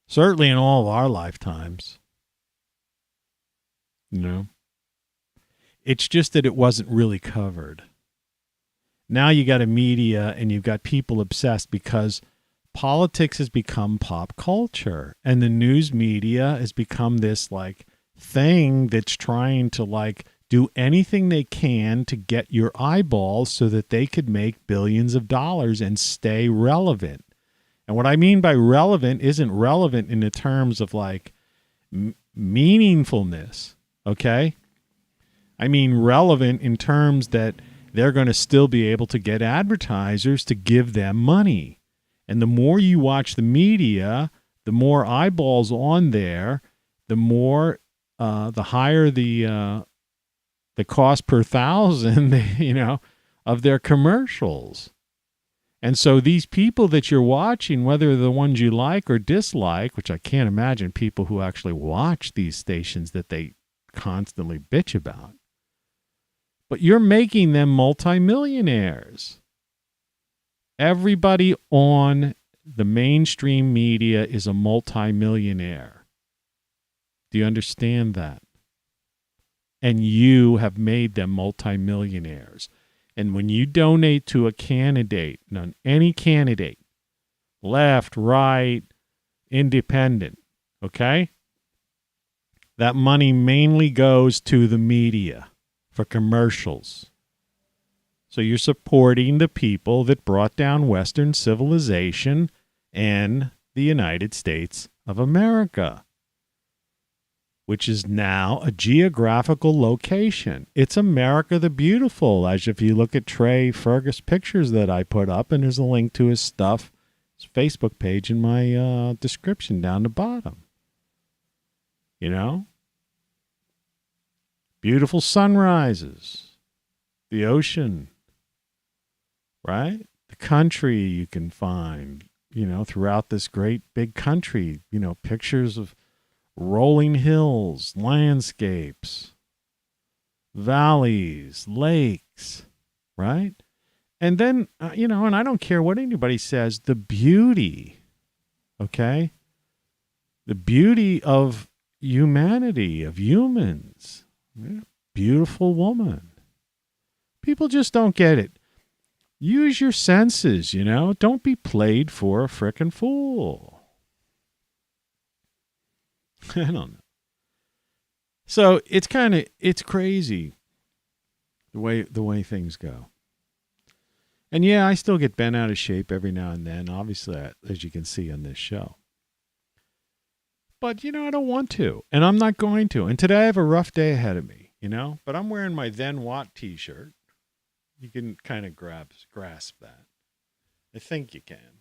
Certainly in all of our lifetimes. You know? It's just that it wasn't really covered. Now you got a media and you've got people obsessed because politics has become pop culture. And the news media has become this like thing that's trying to like do anything they can to get your eyeballs so that they could make billions of dollars and stay relevant. And what I mean by relevant isn't relevant in the terms of like meaningfulness, okay? I mean relevant in terms that they're going to still be able to get advertisers to give them money. And the more you watch the media, the more eyeballs on there, the more, the higher the cost per thousand, you know, of their commercials. And so these people that you're watching, whether they're the ones you like or dislike, which I can't imagine people who actually watch these stations that they constantly bitch about, but you're making them multimillionaires. Everybody on the mainstream media is a multimillionaire. Do you understand that? And you have made them multimillionaires. And when you donate to a candidate, any candidate, left, right, independent, okay? That money mainly goes to the media for commercials. So you're supporting the people that brought down Western civilization and the United States of America, which is now a geographical location. It's America the Beautiful, as if you look at Trey Fergus pictures that I put up, and there's a link to his stuff, his Facebook page in my description down the bottom. You know? Beautiful sunrises, the ocean, right? The country you can find, you know, throughout this great big country, you know, pictures of rolling hills, landscapes, valleys, lakes, right? And then, you know, and I don't care what anybody says, the beauty, okay? The beauty of humanity, of humans. Beautiful woman. People just don't get it. Use your senses, you know? Don't be played for a frickin' fool. I don't know. So it's crazy the way things go. And yeah, I still get bent out of shape every now and then, obviously, as you can see on this show. But, you know, I don't want to, and I'm not going to. And today I have a rough day ahead of me, you know? But I'm wearing my Then What t-shirt. You can kind of grasp that. I think you can.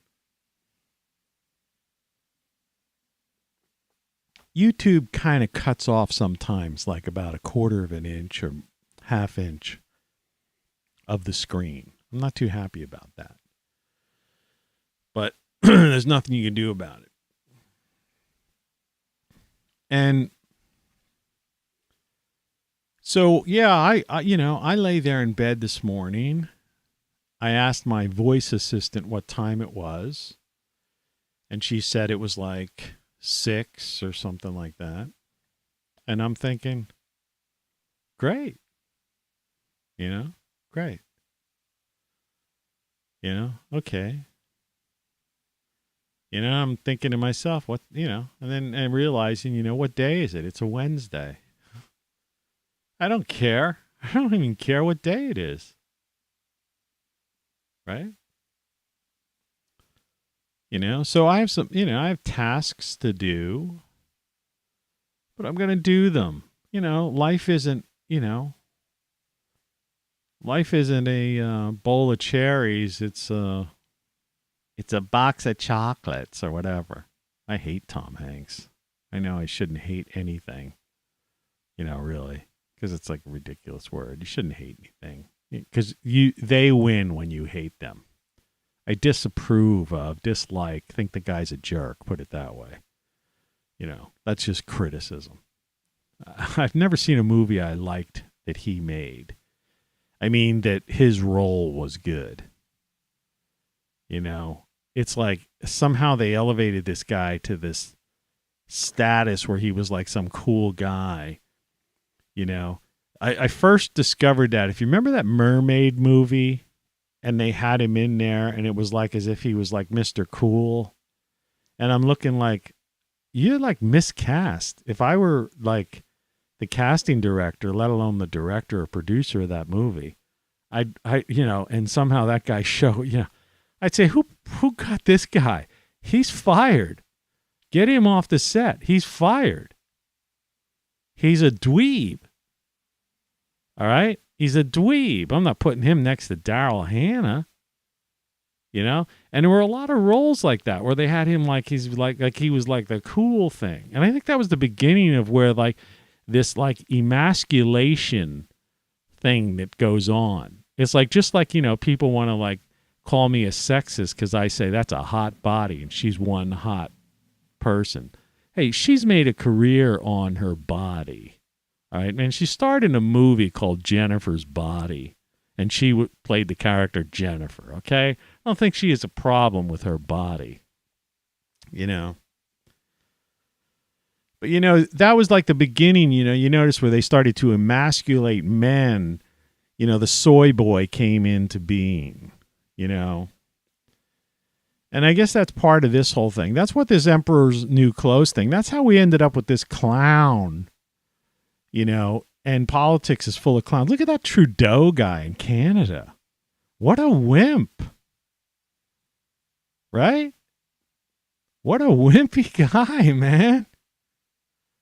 YouTube kind of cuts off sometimes, like about 1/4 of an inch or 1/2 inch of the screen. I'm not too happy about that. But there's nothing you can do about it. And so, yeah, I lay there in bed this morning. I asked my voice assistant what time it was. And she said it was like 6 or something like that. And I'm thinking, great. You know, great. You know, okay. You know, I'm thinking to myself, what, you know, and then I'm realizing, you know, what day is it? It's a Wednesday. I don't care. I don't even care what day it is. Right? So I have I have tasks to do, but I'm going to do them. Life isn't a bowl of cherries. It's a box of chocolates or whatever. I hate Tom Hanks. I know I shouldn't hate anything, really, because it's like a ridiculous word. You shouldn't hate anything because they win when you hate them. I disapprove of, dislike, think the guy's a jerk, put it that way. That's just criticism. I've never seen a movie I liked that he made. I mean, that his role was good. It's like somehow they elevated this guy to this status where he was like some cool guy. I first discovered that. If you remember that mermaid movie and they had him in there and it was like as if he was like Mr. Cool. And I'm looking like, you're like miscast. If I were like the casting director, let alone the director or producer of that movie, and somehow that guy I'd say, who got this guy? He's fired. Get him off the set. He's fired. He's a dweeb. All right? He's a dweeb. I'm not putting him next to Daryl Hannah. And there were a lot of roles like that where they had him like he's like he was like the cool thing. And I think that was the beginning of where like this like emasculation thing that goes on. It's like just like, people want to like call me a sexist because I say that's a hot body and she's one hot person. Hey, she's made a career on her body. All right. And she starred in a movie called Jennifer's Body. And she played the character Jennifer. Okay. I don't think she has a problem with her body. But that was like the beginning, you notice where they started to emasculate men. The soy boy came into being. And I guess that's part of this whole thing. That's what this Emperor's New Clothes thing, that's how we ended up with this clown, and politics is full of clowns. Look at that Trudeau guy in Canada. What a wimp. Right? What a wimpy guy, man.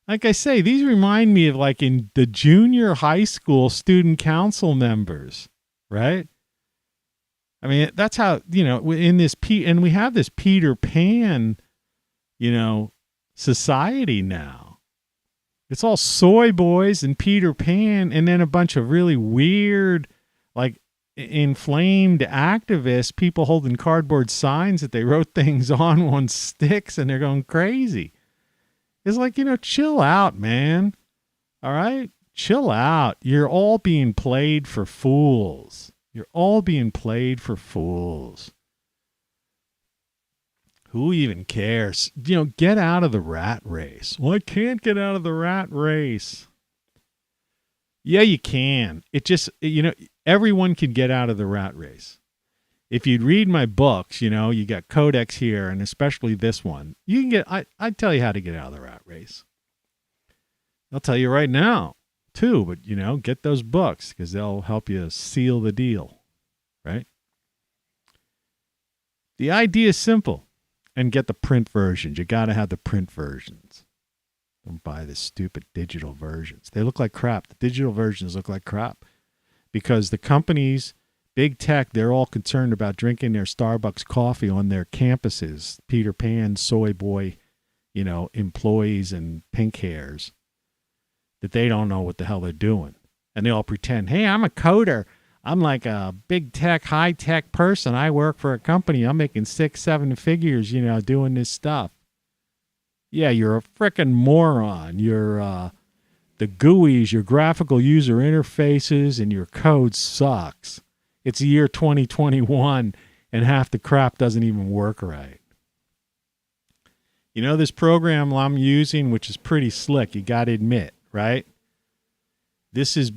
Like I say, these remind me of like in the junior high school student council members, right? I mean, that's how, in this, and we have this Peter Pan, society now. It's all soy boys and Peter Pan, and then a bunch of really weird, like inflamed activists, people holding cardboard signs that they wrote things on sticks, and they're going crazy. It's like, chill out, man. All right? Chill out. You're all being played for fools. You're all being played for fools. Who even cares? Get out of the rat race. Well, I can't get out of the rat race. Yeah, you can. It just, everyone can get out of the rat race. If you'd read my books, you got Codex here, and especially this one, you can get, I'd tell you how to get out of the rat race. I'll tell you right now, too, but, get those books because they'll help you seal the deal, right? The idea is simple, and get the print versions. You got to have the print versions. Don't buy the stupid digital versions. They look like crap. The digital versions look like crap because the companies, big tech, they're all concerned about drinking their Starbucks coffee on their campuses. Peter Pan, soy boy, employees and pink hairs that they don't know what the hell they're doing. And they all pretend, hey, I'm a coder. I'm like a big tech, high tech person. I work for a company. I'm making 6-7 figures, doing this stuff. Yeah, you're a frickin' moron. You're the GUIs, your graphical user interfaces, and your code sucks. It's the year 2021, and half the crap doesn't even work right. This program I'm using, which is pretty slick, you got to admit, right? This is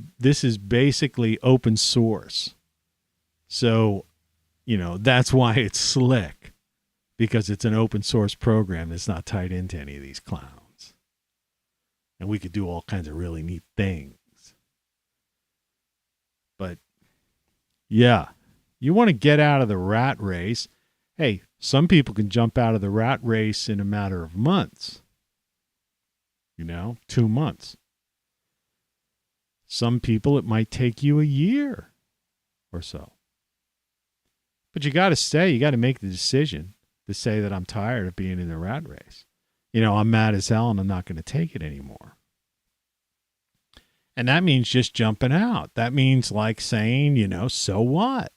basically open source. So, that's why it's slick, because it's an open source program that's not tied into any of these clowns. And we could do all kinds of really neat things. But yeah, you want to get out of the rat race. Hey, some people can jump out of the rat race in a matter of months. 2 months. Some people, it might take you a year or so. But you got to make the decision to say that I'm tired of being in the rat race. I'm mad as hell and I'm not going to take it anymore. And that means just jumping out. That means like saying, so what?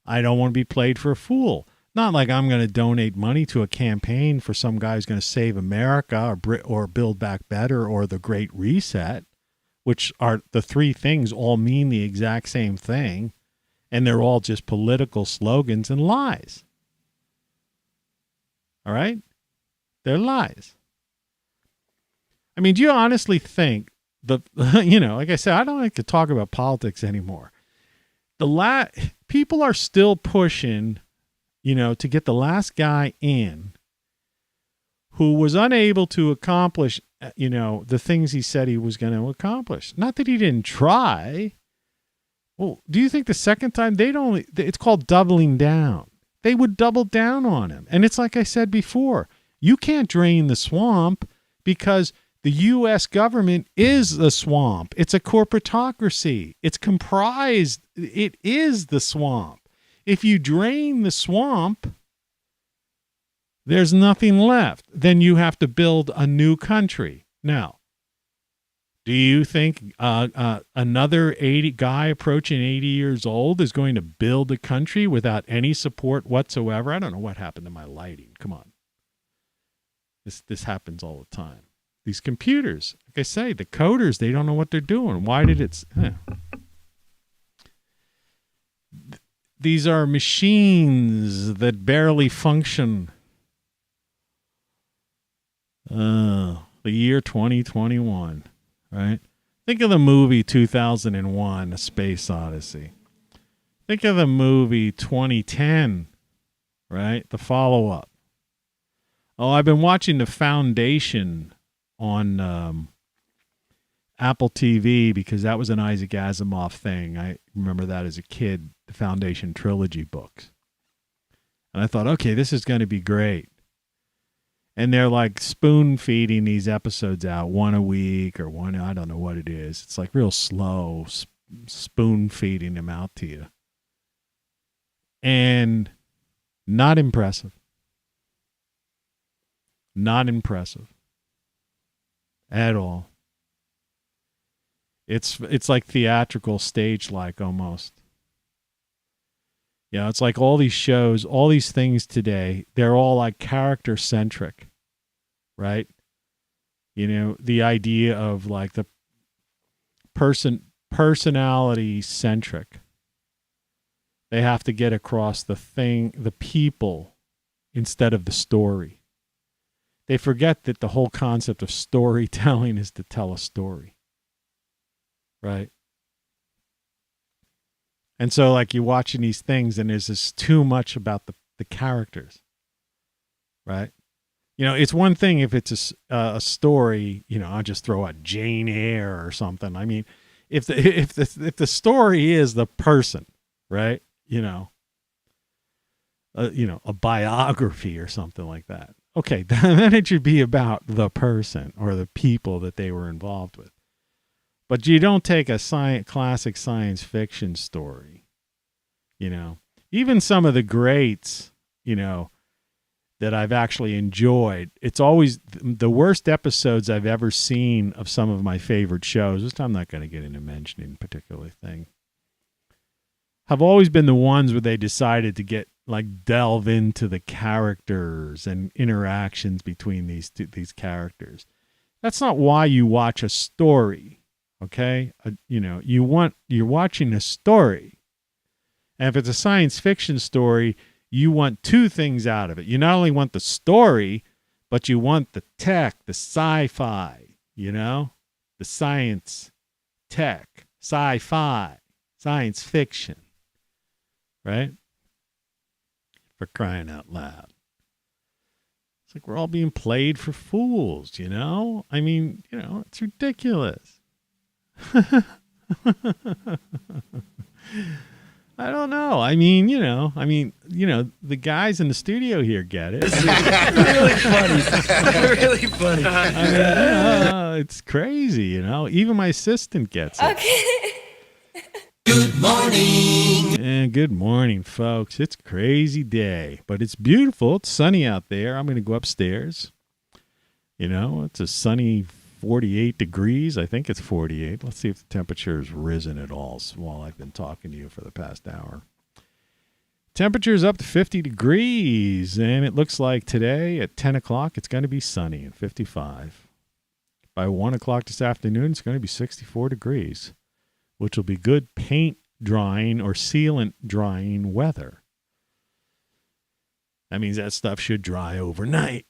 I don't want to be played for a fool. Not like I'm going to donate money to a campaign for some guy who's going to save America or Build Back Better or the Great Reset, which are the three things all mean the exact same thing, and they're all just political slogans and lies. All right? They're lies. I mean, do you honestly think like I said, I don't like to talk about politics anymore. People are still pushing to get the last guy in who was unable to accomplish, the things he said he was going to accomplish. Not that he didn't try. Well, do you think the second time it's called doubling down. They would double down on him. And it's like I said before, you can't drain the swamp because the U.S. government is the swamp. It's a corporatocracy. It is the swamp. If you drain the swamp, there's nothing left. Then you have to build a new country. Now, do you think another 80 guy approaching 80 years old is going to build a country without any support whatsoever? I don't know what happened to my lighting. Come on. This happens all the time. These computers, like I say, the coders, they don't know what they're doing. Why did it... These are machines that barely function. The year 2021, right? Think of the movie 2001, A Space Odyssey. Think of the movie 2010, right? The follow-up. Oh, I've been watching The Foundation on Apple TV because that was an Isaac Asimov thing. I remember that as a kid, the Foundation trilogy books. And I thought, okay, this is going to be great. And they're like spoon feeding these episodes out, one a week or one, I don't know what it is. It's like real slow spoon feeding them out to you. And not impressive. Not impressive. At all. It's like theatrical, stage-like almost. It's like all these shows, all these things today, they're all like character-centric, right? The idea of like the personality-centric. They have to get across the people, instead of the story. They forget that the whole concept of storytelling is to tell a story. Right. And so like you're watching these things and there's just too much about the characters. Right. It's one thing if it's a story, I'll just throw out Jane Eyre or something. I mean, if the story is the person, right? A biography or something like that. Okay. Then it should be about the person or the people that they were involved with. But you don't take a classic science fiction story, Even some of the greats, that I've actually enjoyed. It's always the worst episodes I've ever seen of some of my favorite shows. This time I'm not going to get into mentioning a particular thing. Have always been the ones where they decided to delve into the characters and interactions between these characters. That's not why you watch a story. Okay, you're watching a story, and if it's a science fiction story, you want two things out of it. You not only want the story, but you want the tech, the sci-fi, the science, tech, sci-fi, science fiction, right? For crying out loud. It's like we're all being played for fools, I mean, it's ridiculous. I don't know. I mean, the guys in the studio here get it. Really funny. Really funny. I mean, it's crazy, Even my assistant gets it. Okay. Good morning. And good morning, folks. It's a crazy day, but it's beautiful. It's sunny out there. I'm going to go upstairs. It's a sunny 48 degrees. I think it's 48. Let's see if the temperature has risen at all while I've been talking to you for the past hour. Temperature's up to 50 degrees, and it looks like today at 10 o'clock it's going to be sunny and 55. By 1 o'clock this afternoon, it's going to be 64 degrees, which will be good paint drying or sealant drying weather. That means that stuff should dry overnight.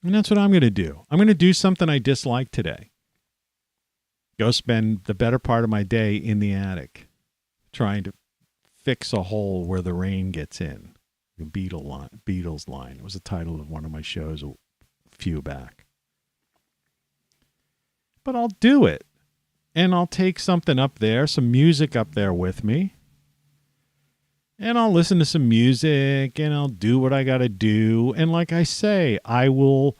And that's what I'm going to do. I'm going to do something I dislike today. Go spend the better part of my day in the attic trying to fix a hole where the rain gets in. The Beatles line. It was the title of one of my shows a few back. But I'll do it. And I'll take something up there, some music up there with me. And I'll listen to some music, and I'll do what I got to do. And like I say, I will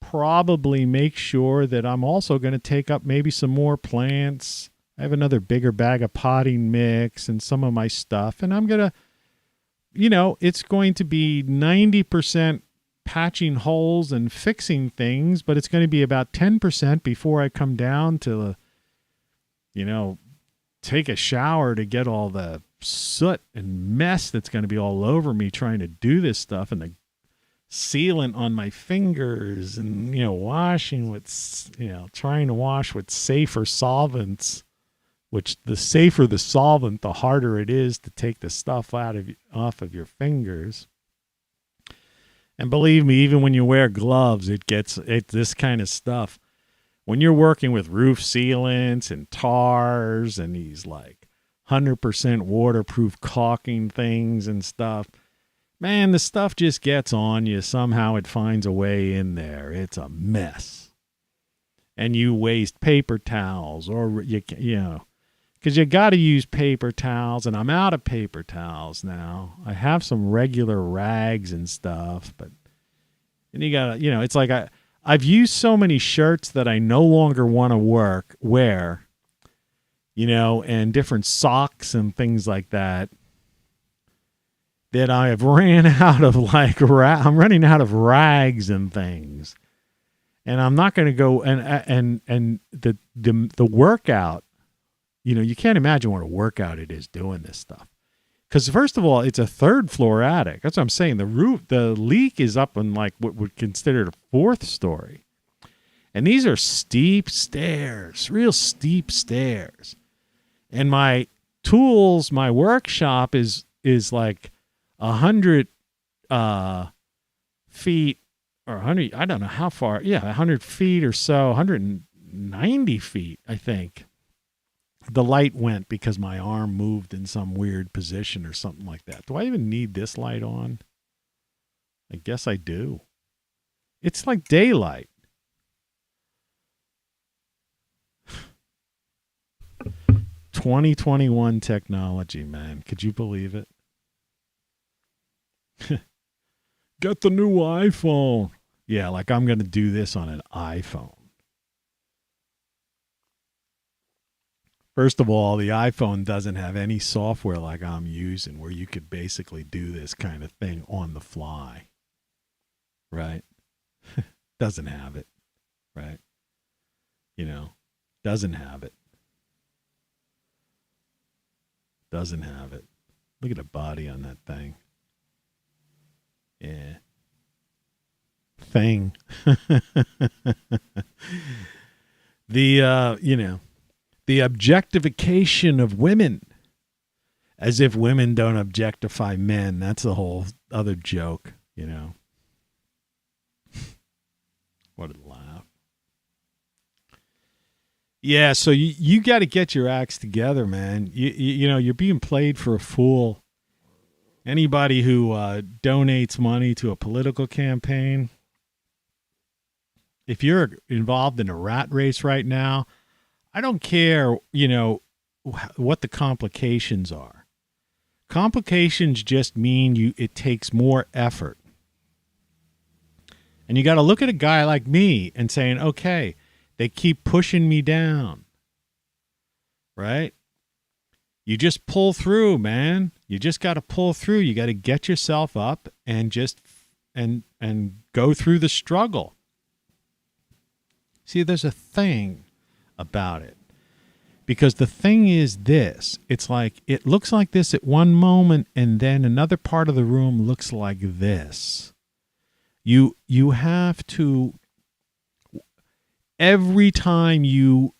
probably make sure that I'm also going to take up maybe some more plants. I have another bigger bag of potting mix and some of my stuff. And I'm going to, it's going to be 90% patching holes and fixing things, but it's going to be about 10% before I come down to, take a shower to get all the soot and mess that's going to be all over me trying to do this stuff, and the sealant on my fingers, and washing with trying to wash with safer solvents, which the safer the solvent, the harder it is to take the stuff off of your fingers. And believe me, even when you wear gloves, it's this kind of stuff. When you're working with roof sealants and tars and these 100% waterproof caulking things and stuff, man, the stuff just gets on you. Somehow it finds a way in there. It's a mess. And you waste paper towels, or because you got to use paper towels, and I'm out of paper towels now. I have some regular rags and stuff, and you got to, it's like I've used so many shirts that I no longer want to wear, and different socks and things like that I have ran out of I'm running out of rags and things. And I'm not going to go and the workout, you can't imagine what a workout it is doing this stuff. Because first of all, it's a third floor attic. That's what I'm saying. The leak is up on what would consider the fourth story. And these are steep stairs, real steep stairs. And my tools, my workshop is 100 feet or 100, I don't know how far. Yeah, 100 feet or so, 190 feet, I think. The light went because my arm moved in some weird position or something like that. Do I even need this light on? I guess I do. It's like daylight. (2021) technology, man. Could you believe it? Get the new iPhone. Yeah, like I'm going to do this on an iPhone. First of all, the iPhone doesn't have any software like I'm using where you could basically do this kind of thing on the fly. Right? Doesn't have it. Right? Doesn't have it. Doesn't have it. Look at the body on that thing. Yeah. Thing. The objectification of women, as if women don't objectify men. That's a whole other joke, What a laugh. Yeah, so you got to get your acts together, man. You're being played for a fool. Anybody who donates money to a political campaign, if you're involved in a rat race right now, I don't care, what the complications are. Complications just mean it takes more effort. And you got to look at a guy like me and saying, okay, they keep pushing me down. Right? You just pull through, man. You just got to pull through. You got to get yourself up and just and go through the struggle. See, there's a thing about it. Because the thing is this, it's like it looks like this at one moment and then another part of the room looks like this. You have to, every time you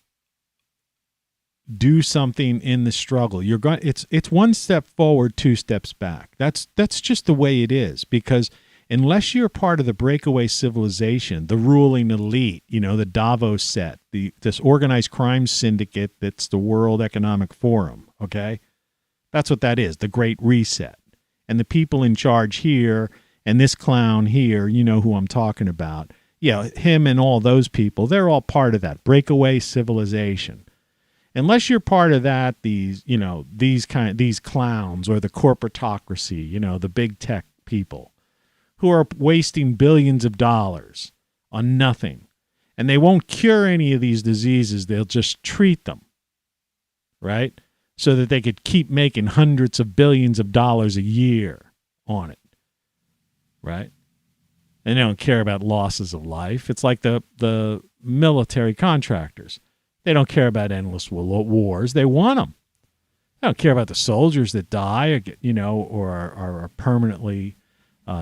do something in the struggle, you're going it's one step forward, two steps back. That's just the way it is, because unless you're part of the breakaway civilization, the ruling elite, the Davos set, this organized crime syndicate that's the World Economic Forum, okay? That's what that is, the Great Reset. And the people in charge here and this clown here, you know who I'm talking about. Yeah, him and all those people, they're all part of that breakaway civilization. Unless you're part of that, these clowns or the corporatocracy, the big tech people who are wasting billions of dollars on nothing. And they won't cure any of these diseases. They'll just treat them, right? So that they could keep making hundreds of billions of dollars a year on it, right? And they don't care about losses of life. It's like the military contractors. They don't care about endless wars. They want them. They don't care about the soldiers that die, or are permanently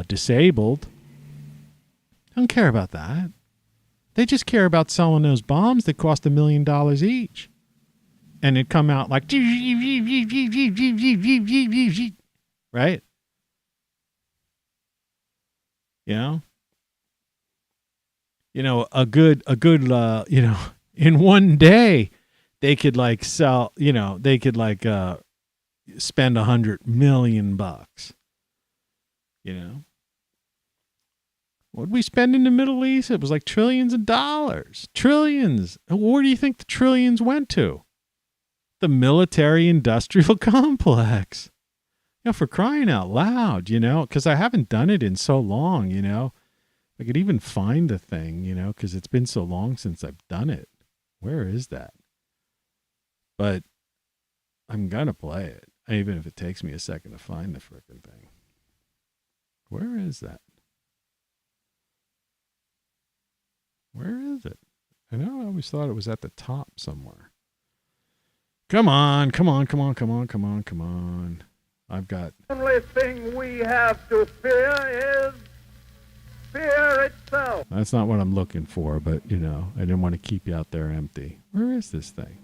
disabled. Don't care about that. They just care about selling those bombs that cost $1 million each. And it come out like, right? A good, in one day they could sell, they could spend $100 million. What did we spend in the Middle East? It was like trillions of dollars. Trillions. Where do you think the trillions went to? The military-industrial complex. For crying out loud, because I haven't done it in so long, I could even find the thing, because it's been so long since I've done it. Where is that? But I'm going to play it, even if it takes me a second to find the frickin' thing. Where is that? Where is it? I always thought it was at the top somewhere. Come on. I've got... The only thing we have to fear is fear itself. That's not what I'm looking for, but, I didn't want to keep you out there empty. Where is this thing?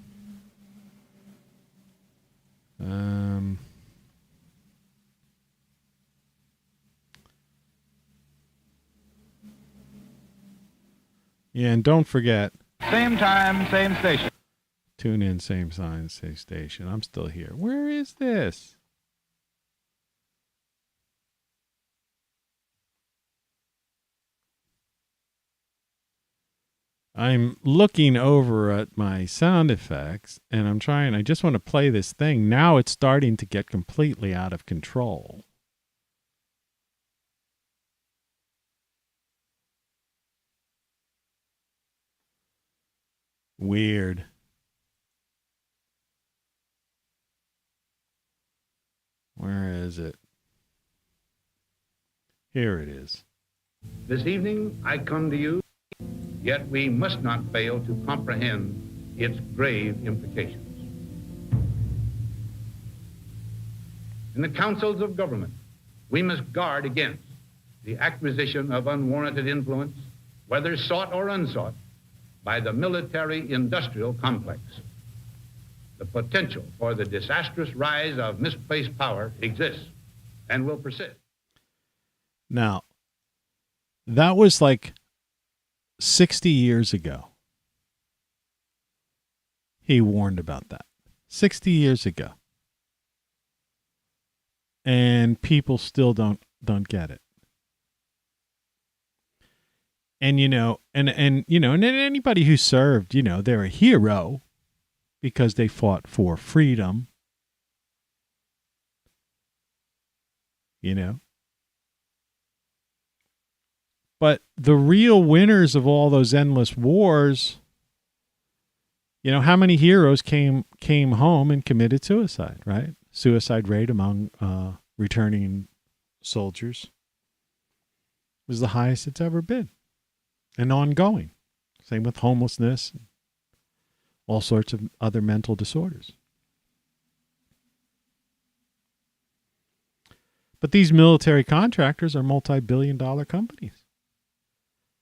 Yeah, and don't forget... Same time, same station. Tune in, same sign, same station. I'm still here. Where is this? I'm looking over at my sound effects, and I just want to play this thing. Now it's starting to get completely out of control. Weird. Where is it? Here it is. This evening I come to you, yet we must not fail to comprehend its grave implications. In the councils of government, we must guard against the acquisition of unwarranted influence, whether sought or unsought, by the military-industrial complex. The potential for the disastrous rise of misplaced power exists and will persist. Now, that was like 60 years ago. He warned about that. 60 years ago. And people still don't get it. And, and anybody who served, they're a hero. because they fought for freedom. You know? But the real winners of all those endless wars, you know, how many heroes came home and committed suicide, right? Suicide rate among returning soldiers was the highest it's ever been, and ongoing. Same with homelessness, and all sorts of other mental disorders. But these military contractors are multi-billion-dollar companies.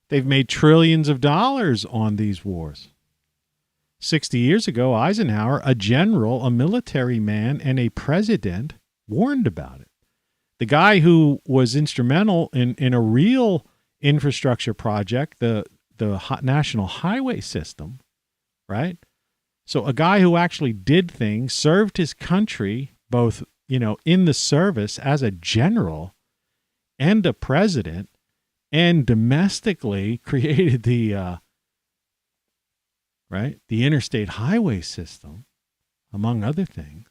They've made trillions of dollars on these wars. 60 years ago, Eisenhower, a general, a military man, and a president warned about it. The guy who was instrumental in a real infrastructure project, the national highway system, right? So a guy who actually did things, served his country, both, you know, in the service as a general and a president, and domestically created the interstate highway system, among other things.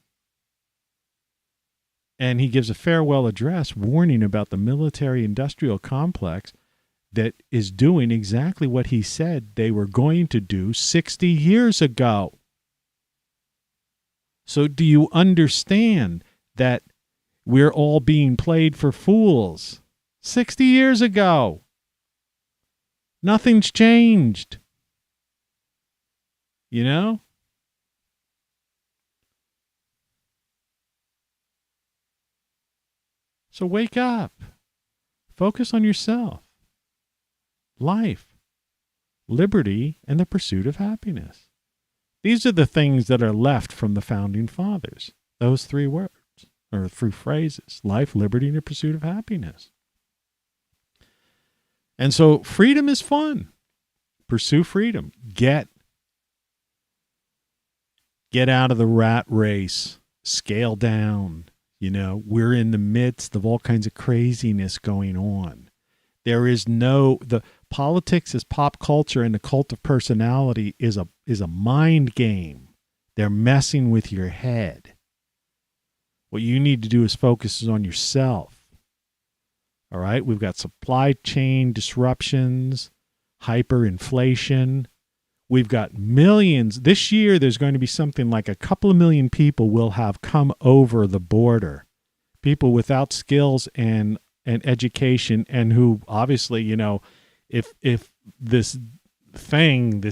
And he gives a farewell address warning about the military-industrial complex that is doing exactly what he said they were going to do 60 years ago. So do you understand that we're all being played for fools? 60 years ago. Nothing's changed. You know? So wake up. Focus on yourself. Life, liberty, and the pursuit of happiness. These are the things that are left from the founding fathers. Those three words, or three phrases: life, liberty, and the pursuit of happiness. And so freedom is fun. Pursue freedom. Get out of the rat race. Scale down. You know, we're in the midst of all kinds of craziness going on. There is the politics is pop culture, and the cult of personality is a mind game. They're messing with your head. What you need to do is focus on yourself. All right? We've got supply chain disruptions, hyperinflation. We've got millions. This year, there's going to be something like a couple of million people will have come over the border. People without skills and education, and who obviously, you know, if this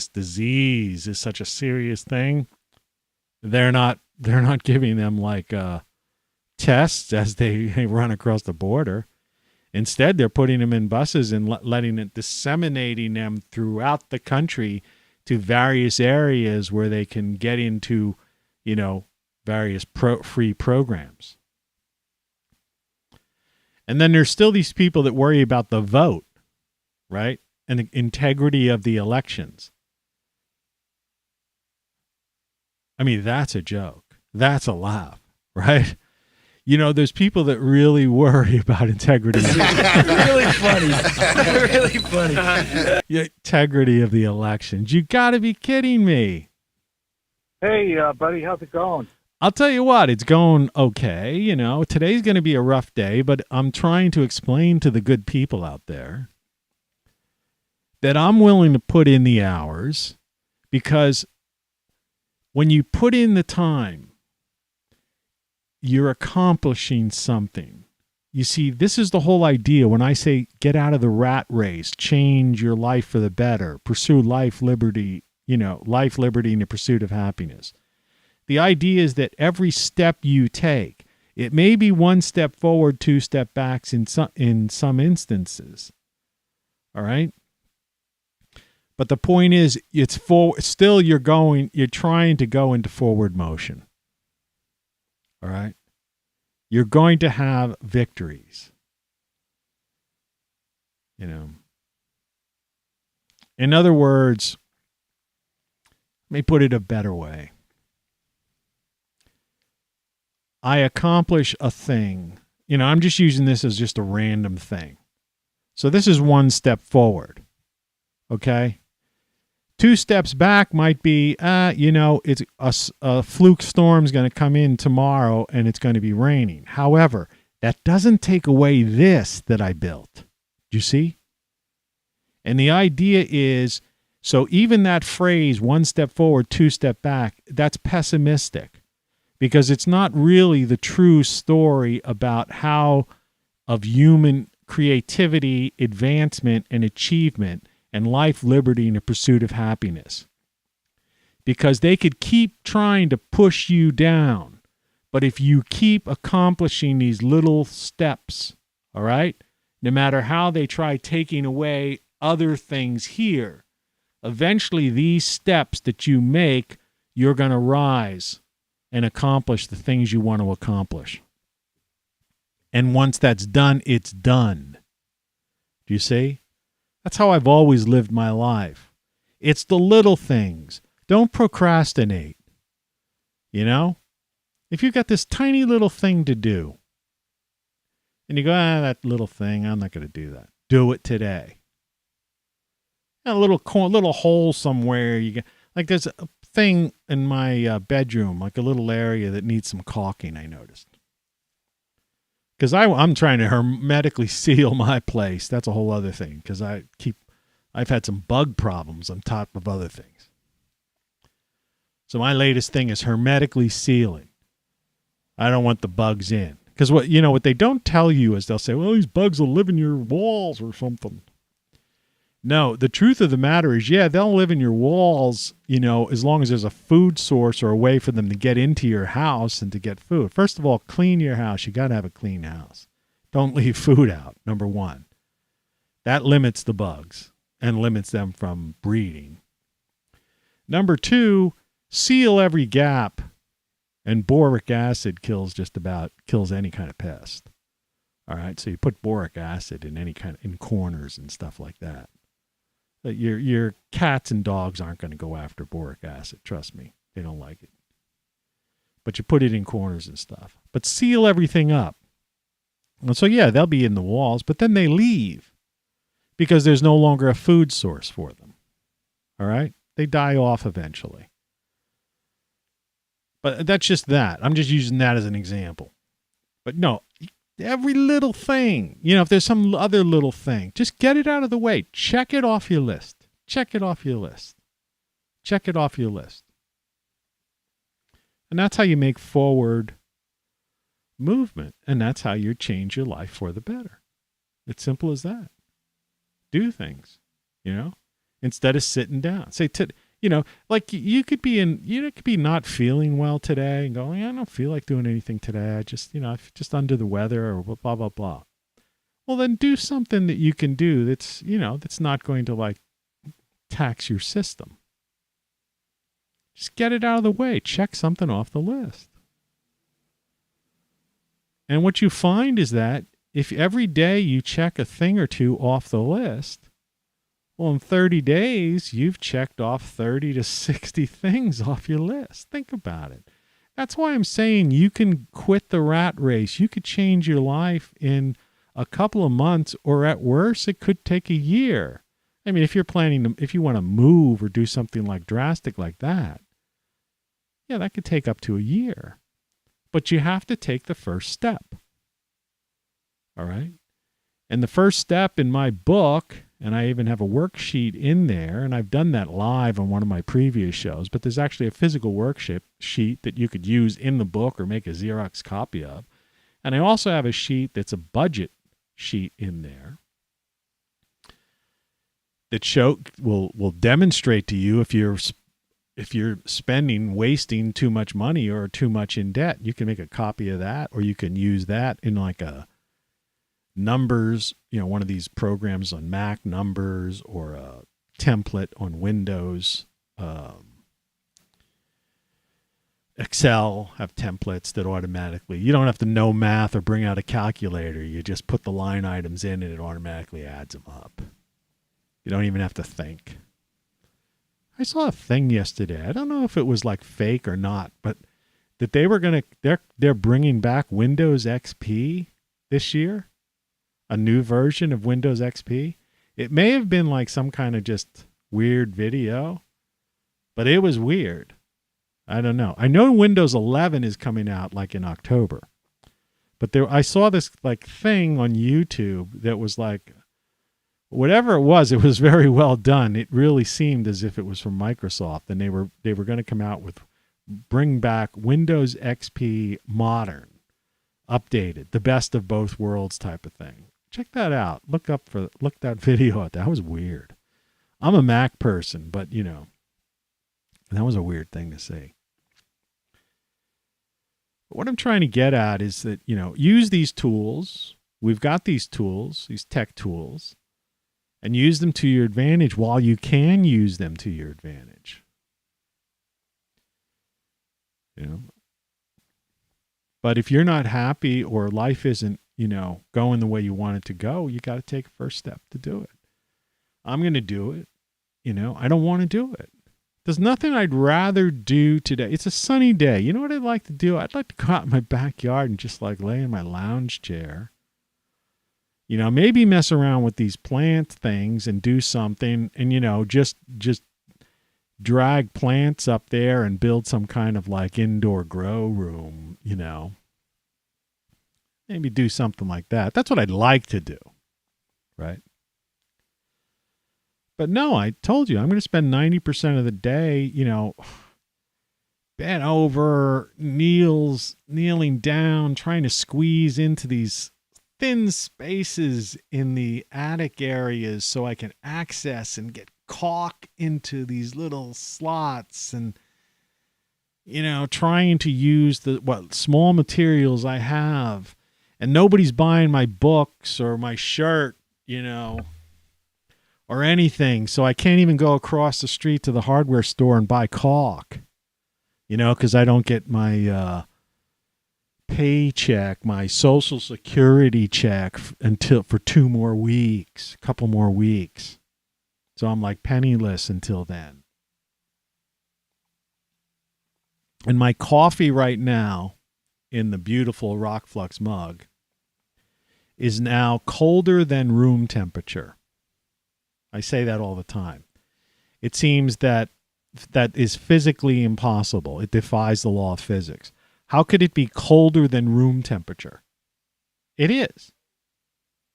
disease is such a serious thing, they're not giving them like tests as they run across the border. Instead, they're putting them in buses and disseminating them throughout the country to various areas where they can get into, you know, various free programs. And then there's still these people that worry about the vote, right? And the integrity of the elections. I mean, that's a joke. That's a laugh, right? You know, there's people that really worry about integrity. Really funny. Really funny. Integrity of the elections. You got to be kidding me. Hey, buddy, how's it going? I'll tell you what, it's going okay. You know, today's going to be a rough day, but I'm trying to explain to the good people out there that I'm willing to put in the hours, because when you put in the time, you're accomplishing something. You see, this is the whole idea when I say get out of the rat race, change your life for the better, pursue life, liberty, you know, life, liberty, and the pursuit of happiness. The idea is that every step you take, it may be one step forward, two step backs in some instances. All right? But the point is, you're trying to go into forward motion. All right? You're going to have victories. You know. In other words, let me put it a better way. I accomplish a thing. You know, I'm just using this as just a random thing. So this is one step forward. Okay? 2 steps back might be, it's a fluke storm's going to come in tomorrow and it's going to be raining. However, that doesn't take away this that I built. Do you see? And the idea is, so even that phrase, 1 step forward, 2 step back, that's pessimistic because it's not really the true story about how of human creativity, advancement, and achievement, and life, liberty, and the pursuit of happiness. Because they could keep trying to push you down. But if you keep accomplishing these little steps, all right, no matter how they try taking away other things here, eventually these steps that you make, you're going to rise and accomplish the things you want to accomplish. And once that's done, it's done. Do you see? That's how I've always lived my life. It's the little things. Don't procrastinate. You know? If you've got this tiny little thing to do, and you go, that little thing, I'm not going to do that. Do it today. A little hole somewhere. Like there's a thing in my bedroom, like a little area that needs some caulking, I noticed. Because I'm trying to hermetically seal my place. That's a whole other thing. Because I've had some bug problems on top of other things. So my latest thing is hermetically sealing. I don't want the bugs in. Because what they don't tell you is they'll say, well, these bugs will live in your walls or something. No, the truth of the matter is, yeah, they'll live in your walls, as long as there's a food source or a way for them to get into your house and to get food. First of all, clean your house. You got to have a clean house. Don't leave food out, number one. That limits the bugs and limits them from breeding. Number two, seal every gap. And boric acid kills any kind of pest. All right, so you put boric acid in corners and stuff like that. Your cats and dogs aren't going to go after boric acid. Trust me, they don't like it. But you put it in corners and stuff. But seal everything up. And so yeah, they'll be in the walls, but then they leave because there's no longer a food source for them. All right, they die off eventually. But that's just that. I'm just using that as an example. But no, every little thing, if there's some other little thing, just get it out of the way. Check it off your list. Check it off your list. Check it off your list. And that's how you make forward movement. And that's how you change your life for the better. It's simple as that. Do things, instead of sitting down. Say, like you could be not feeling well today and going, I don't feel like doing anything today. I just, I'm just under the weather or blah, blah, blah. Well, then do something that you can do that's, that's not going to like tax your system. Just get it out of the way. Check something off the list. And what you find is that if every day you check a thing or two off the list, well, in 30 days, you've checked off 30 to 60 things off your list. Think about it. That's why I'm saying you can quit the rat race. You could change your life in a couple of months, or at worst, it could take a year. I mean, if you want to move or do something like drastic like that, yeah, that could take up to a year. But you have to take the first step. All right? And the first step in my book, and I even have a worksheet in there, and I've done that live on one of my previous shows, but there's actually a physical worksheet that you could use in the book or make a Xerox copy of. And I also have a sheet that's a budget sheet in there that will demonstrate to you if you're wasting too much money or too much in debt. You can make a copy of that, or you can use that in like a Numbers, one of these programs on Mac, Numbers, or a template on Windows. Excel have templates that automatically, you don't have to know math or bring out a calculator. You just put the line items in and it automatically adds them up. You don't even have to think. I saw a thing yesterday. I don't know if it was like fake or not, but that they're bringing back Windows XP this year. A new version of Windows XP. It may have been like some kind of just weird video, But it was weird. I don't know. I know Windows 11 is coming out like in October. But I saw this like thing on YouTube that was like, whatever it was very well done. It really seemed as if it was from Microsoft, and they were going to come out with bring back Windows XP Modern, updated, the best of both worlds type of thing. Check that out. Look that video out. That was weird. I'm a Mac person, but that was a weird thing to see. But what I'm trying to get at is that, use these tools. We've got these tools, these tech tools, and use them to your advantage while you can use them to your advantage. But if you're not happy or life isn't, going the way you want it to go, you got to take a first step to do it. I'm going to do it. I don't want to do it. There's nothing I'd rather do today. It's a sunny day. You know what I'd like to do? I'd like to go out in my backyard and just like lay in my lounge chair. Maybe mess around with these plant things and do something and, just drag plants up there and build some kind of like indoor grow room, Maybe do something like that. That's what I'd like to do, right? But no, I told you, I'm going to spend 90% of the day, bent over, kneeling down, trying to squeeze into these thin spaces in the attic areas so I can access and get caulk into these little slots and, trying to use the small materials I have. And nobody's buying my books or my shirt, or anything. So I can't even go across the street to the hardware store and buy caulk, because I don't get my paycheck, my Social Security check for 2 more weeks, a couple more weeks. So I'm like penniless until then. And my coffee right now in the beautiful ROCKFLUX mug is now colder than room temperature. I say that all the time. It seems that is physically impossible. It defies the law of physics. How could it be colder than room temperature? It is.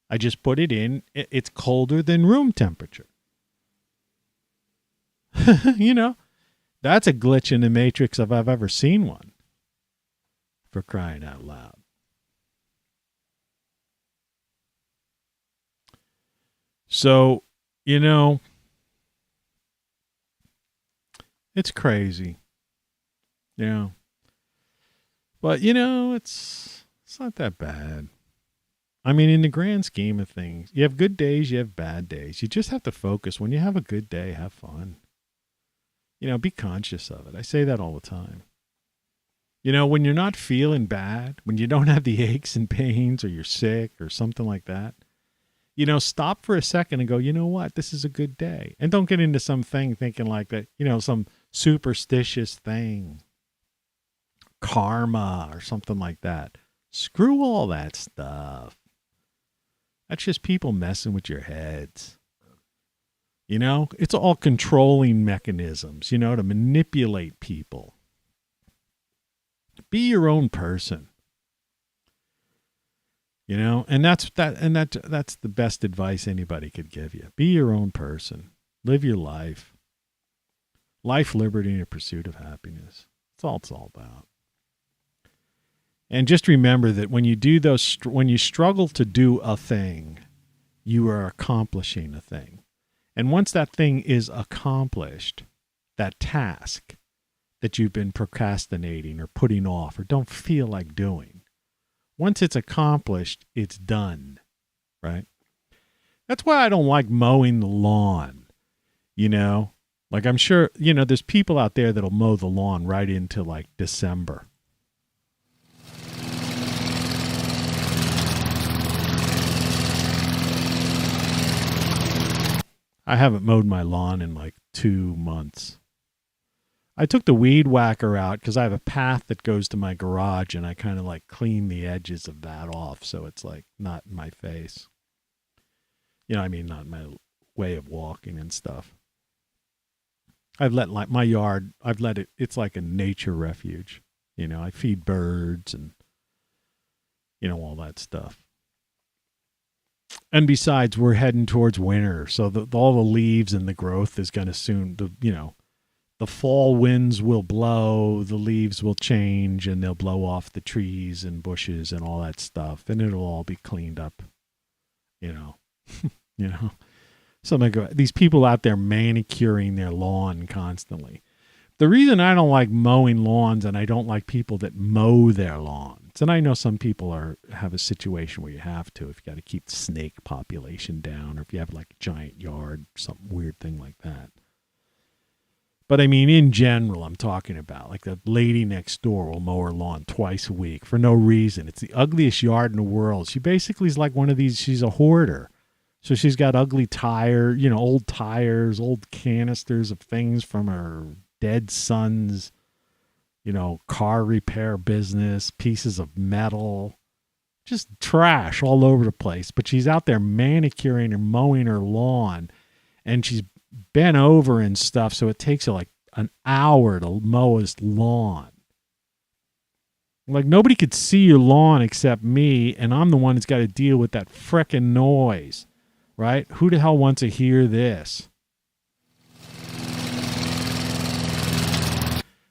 I just put it in. It's colder than room temperature. That's a glitch in the matrix if I've ever seen one. For crying out loud. So, it's crazy. Yeah. But, it's not that bad. I mean, in the grand scheme of things, you have good days, you have bad days. You just have to focus. When you have a good day, have fun. Be conscious of it. I say that all the time. When you're not feeling bad, when you don't have the aches and pains or you're sick or something like that, stop for a second and go, you know what? This is a good day. And don't get into something thinking like that, some superstitious thing, karma or something like that. Screw all that stuff. That's just people messing with your heads. It's all controlling mechanisms, to manipulate people. Be your own person. And that's the best advice anybody could give you. Be your own person. Live your life. Life, liberty, and the pursuit of happiness. That's all it's all about. And just remember that when you do when you struggle to do a thing, you are accomplishing a thing. And once that thing is accomplished, that task that you've been procrastinating or putting off or don't feel like doing, once it's accomplished, it's done, right? That's why I don't like mowing the lawn, Like I'm sure, there's people out there that'll mow the lawn right into like December. I haven't mowed my lawn in like 2 months. I took the weed whacker out because I have a path that goes to my garage and I kind of like clean the edges of that off so it's like not in my face. Not my way of walking and stuff. I've let like my yard, it's like a nature refuge. I feed birds and, all that stuff. And besides, we're heading towards winter. So all the leaves and the growth is going to soon, the fall winds will blow, the leaves will change, and they'll blow off the trees and bushes and all that stuff. And it'll all be cleaned up, So these people out there manicuring their lawn constantly. The reason I don't like mowing lawns and I don't like people that mow their lawns, and I know some people have a situation where you have to, if you got to keep the snake population down, or if you have like a giant yard, some weird thing like that. But I mean, in general, I'm talking about like the lady next door will mow her lawn twice a week for no reason. It's the ugliest yard in the world. She basically is like one of these, she's a hoarder. So she's got ugly old tires, old canisters of things from her dead son's, car repair business, pieces of metal, just trash all over the place. But she's out there manicuring and mowing her lawn, and she's bent over and stuff. So it takes her like an hour to mow his lawn. Like nobody could see your lawn except me, and I'm the one that's got to deal with that frickin' noise. Right? Who the hell wants to hear this?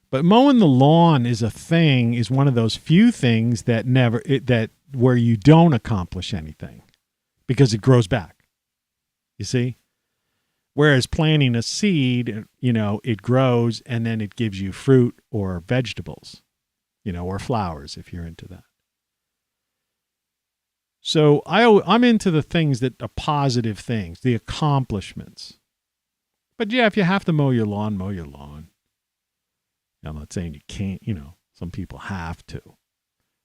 But mowing the lawn is one of those few things that where you don't accomplish anything because it grows back. You see? Whereas planting a seed, it grows and then it gives you fruit or vegetables, or flowers if you're into that. So I'm into the things that are positive things, the accomplishments. But yeah, if you have to mow your lawn, mow your lawn. I'm not saying you can't, some people have to.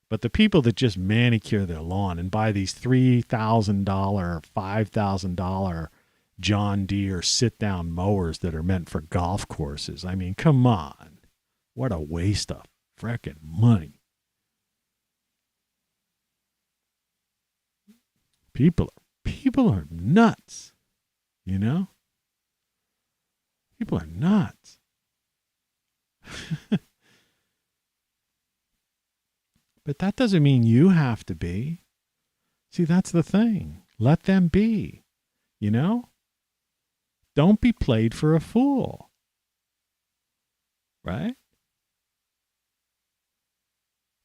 But the people that just manicure their lawn and buy these $3,000, $5,000 John Deere sit-down mowers that are meant for golf courses, I mean, come on. What a waste of frickin' money. People are nuts, People are nuts. But that doesn't mean you have to be. See, that's the thing. Let them be, Don't be played for a fool. Right?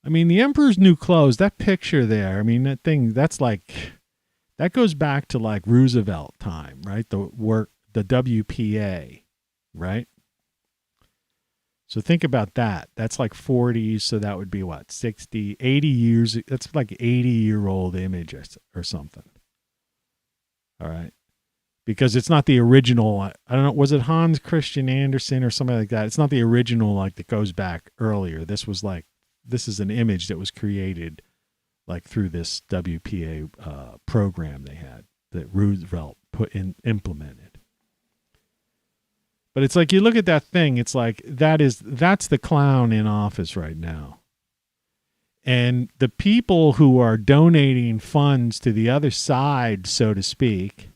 I mean, the Emperor's New Clothes, that picture there, I mean, that thing, that goes back to like Roosevelt time, right? The WPA, right? So think about that. That's like 40s. So that would be what? 60, 80 years. That's like 80-year-old image or something. All right. Because it's not the original. I don't know. Was it Hans Christian Andersen or something like that? It's not the original like that goes back earlier. This is an image that was created like through this WPA program they had that Roosevelt implemented. But it's like you look at that thing, it's like that's the clown in office right now. And the people who are donating funds to the other side, so to speak,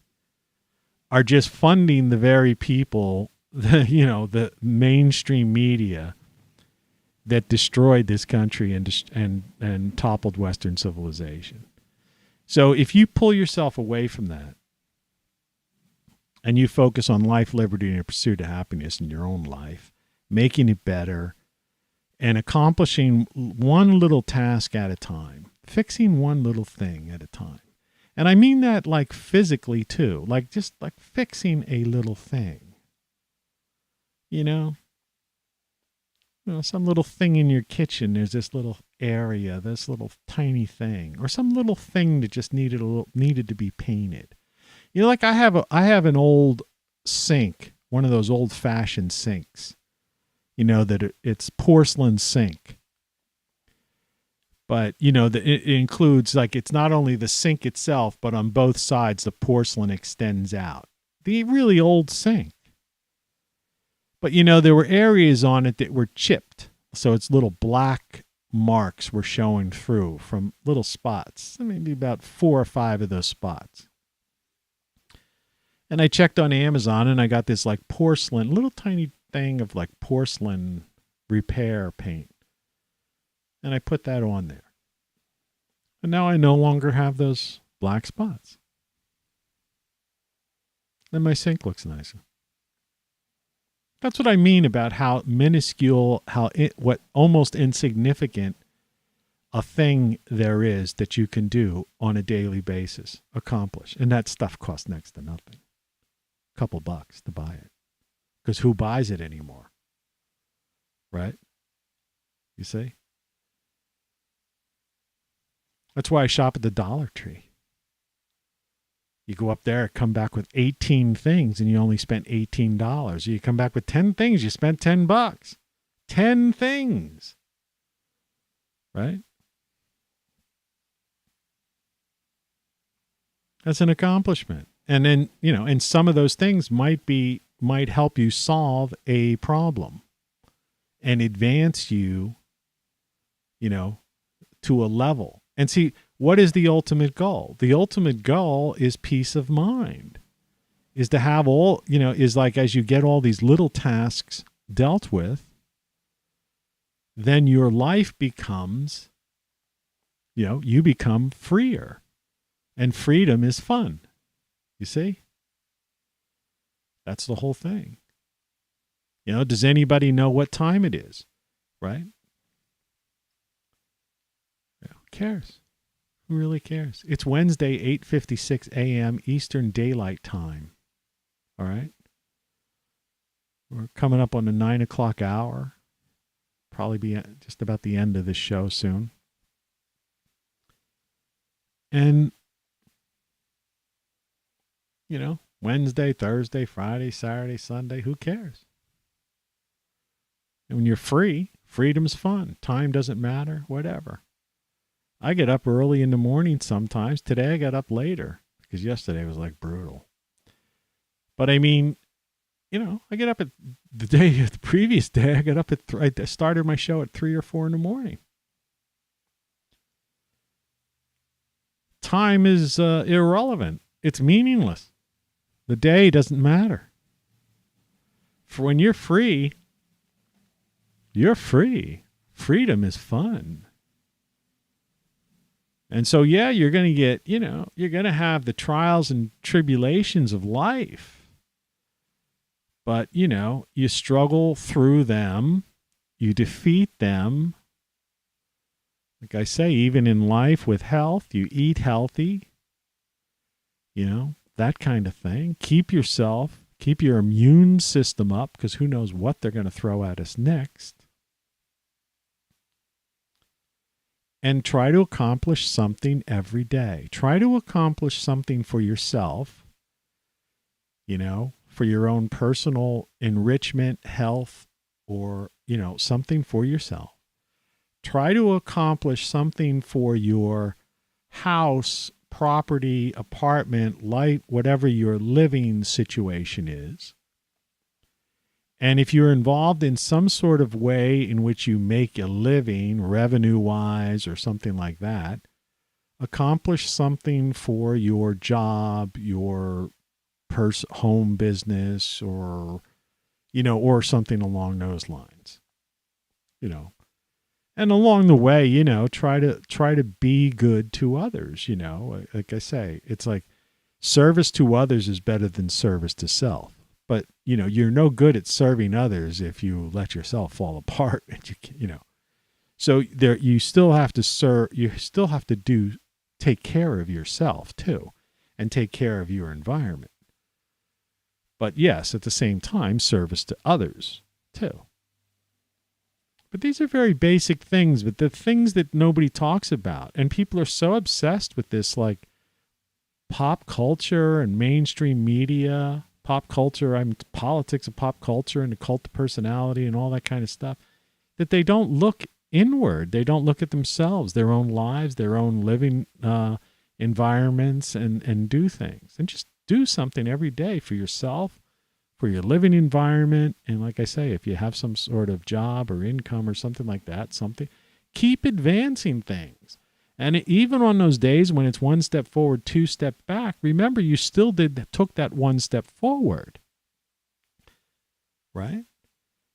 are just funding the very people, the mainstream media that destroyed this country and toppled Western civilization. So if you pull yourself away from that and you focus on life, liberty, and the pursuit of happiness in your own life, making it better and accomplishing one little task at a time, fixing one little thing at a time. And I mean that like physically too, like just like fixing a little thing, some little thing in your kitchen. There's this little area, this little tiny thing, or some little thing that just needed to be painted. Like I have an old sink, one of those old-fashioned sinks. It's porcelain sink. But it includes like it's not only the sink itself, but on both sides the porcelain extends out. The really old sink. But, there were areas on it that were chipped. So its little black marks were showing through from little spots. Maybe about 4 or 5 of those spots. And I checked on Amazon and I got this like porcelain, little tiny thing of like porcelain repair paint. And I put that on there. And now I no longer have those black spots. And my sink looks nicer. That's what I mean about how minuscule, what almost insignificant a thing there is that you can do on a daily basis, accomplish. And that stuff costs next to nothing. A couple bucks to buy it. Because who buys it anymore? Right? You see? That's why I shop at the Dollar Tree. You go up there, come back with 18 things, and you only spent $18. You come back with 10 things, you spent $10. 10 things. Right? That's an accomplishment. And then, and some of those things might help you solve a problem and advance you, to a level. And see, what is the ultimate goal? The ultimate goal is peace of mind, is to have is like as you get all these little tasks dealt with, then your life becomes, you become freer. And freedom is fun. You see? That's the whole thing. Does anybody know what time it is? Right? Who cares? Who really cares? It's Wednesday, 8:56 a.m. Eastern Daylight Time. All right? We're coming up on the 9 o'clock hour. Probably be just about the end of this show soon. And, Wednesday, Thursday, Friday, Saturday, Sunday, who cares? And when you're free, freedom's fun. Time doesn't matter, whatever. I get up early in the morning sometimes. Today I got up later because yesterday was like brutal. But I mean, I get up at the previous day, I got up I started my show at 3 or 4 in the morning. Time is irrelevant. It's meaningless. The day doesn't matter. For when you're free, you're free. Freedom is fun. And so, yeah, you're going to get, you're going to have the trials and tribulations of life. But, you struggle through them. You defeat them. Like I say, even in life with health, you eat healthy. That kind of thing. Keep your immune system up, because who knows what they're going to throw at us next. And try to accomplish something every day. Try to accomplish something for yourself, for your own personal enrichment, health, or, something for yourself. Try to accomplish something for your house, property, apartment, life, whatever your living situation is. And if you're involved in some sort of way in which you make a living, revenue-wise or something like that, accomplish something for your job, your home business, or, or something along those lines. And along the way, try to be good to others, Like I say, it's like service to others is better than service to self. But, you're no good at serving others if you let yourself fall apart. And So you still have to serve, take care of yourself too, and take care of your environment. But yes, at the same time, service to others too. But these are very basic things, but the things that nobody talks about. And people are so obsessed with this, like pop culture and mainstream media, politics of pop culture and the cult of personality and all that kind of stuff, that they don't look inward. They don't look at themselves, their own lives, their own living environments, and do things. And just do something every day for yourself, for your living environment. And like I say, if you have some sort of job or income or something like that, keep advancing things. And even on those days when it's one step forward, two step back, remember you still took that one step forward. Right?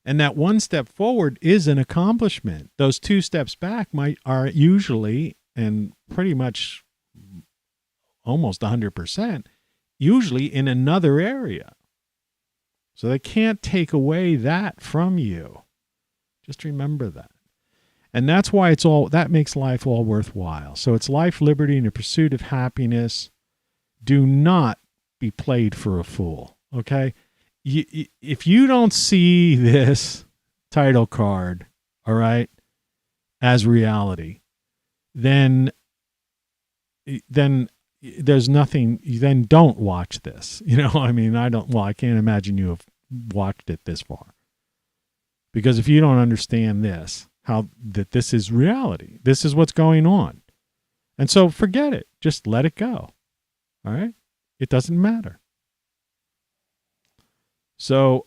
And that one step forward is an accomplishment. Those 2 steps back are usually, and pretty much almost 100%, usually in another area. So they can't take away that from you. Just remember that. And that's why that makes life all worthwhile. So it's life, liberty, and the pursuit of happiness. Do not be played for a fool, okay? If you don't see this title card, all right, as reality, then there's nothing, then don't watch this. I mean, I can't imagine you have watched it this far. Because if you don't understand this, that this is reality, this is what's going on. And so forget it. Just let it go. All right? It doesn't matter. So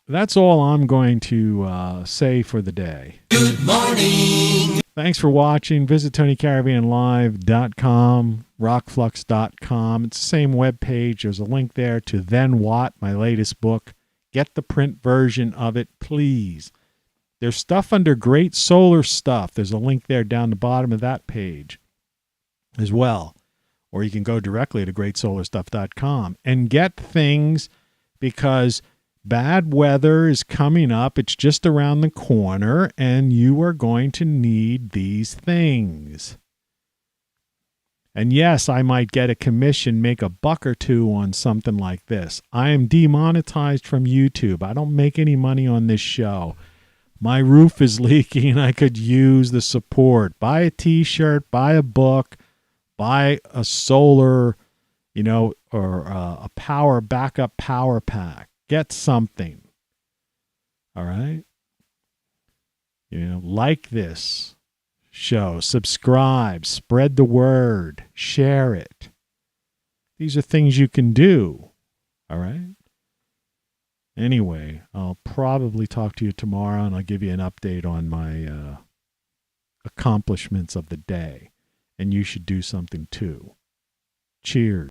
that's all I'm going to say for the day. Good morning. Thanks for watching. Visit TonyCaravanLive.com, ROCKFLUX.com. It's the same webpage. There's a link there to Then What, my latest book. Get the print version of it, please. There's stuff under Great Solar Stuff. There's a link there down the bottom of that page as well. Or you can go directly to GreatSolarStuff.com and get things, because bad weather is coming up. It's just around the corner, and you are going to need these things. And yes, I might get a commission, make $1 or $2 on something like this. I am demonetized from YouTube. I don't make any money on this show. My roof is leaking. I could use the support. Buy a t-shirt, buy a book, buy a solar, or a backup power pack. Get something. All right? Like this show, subscribe, spread the word, share it. These are things you can do. All right? Anyway, I'll probably talk to you tomorrow, and I'll give you an update on my accomplishments of the day. And you should do something too. Cheers.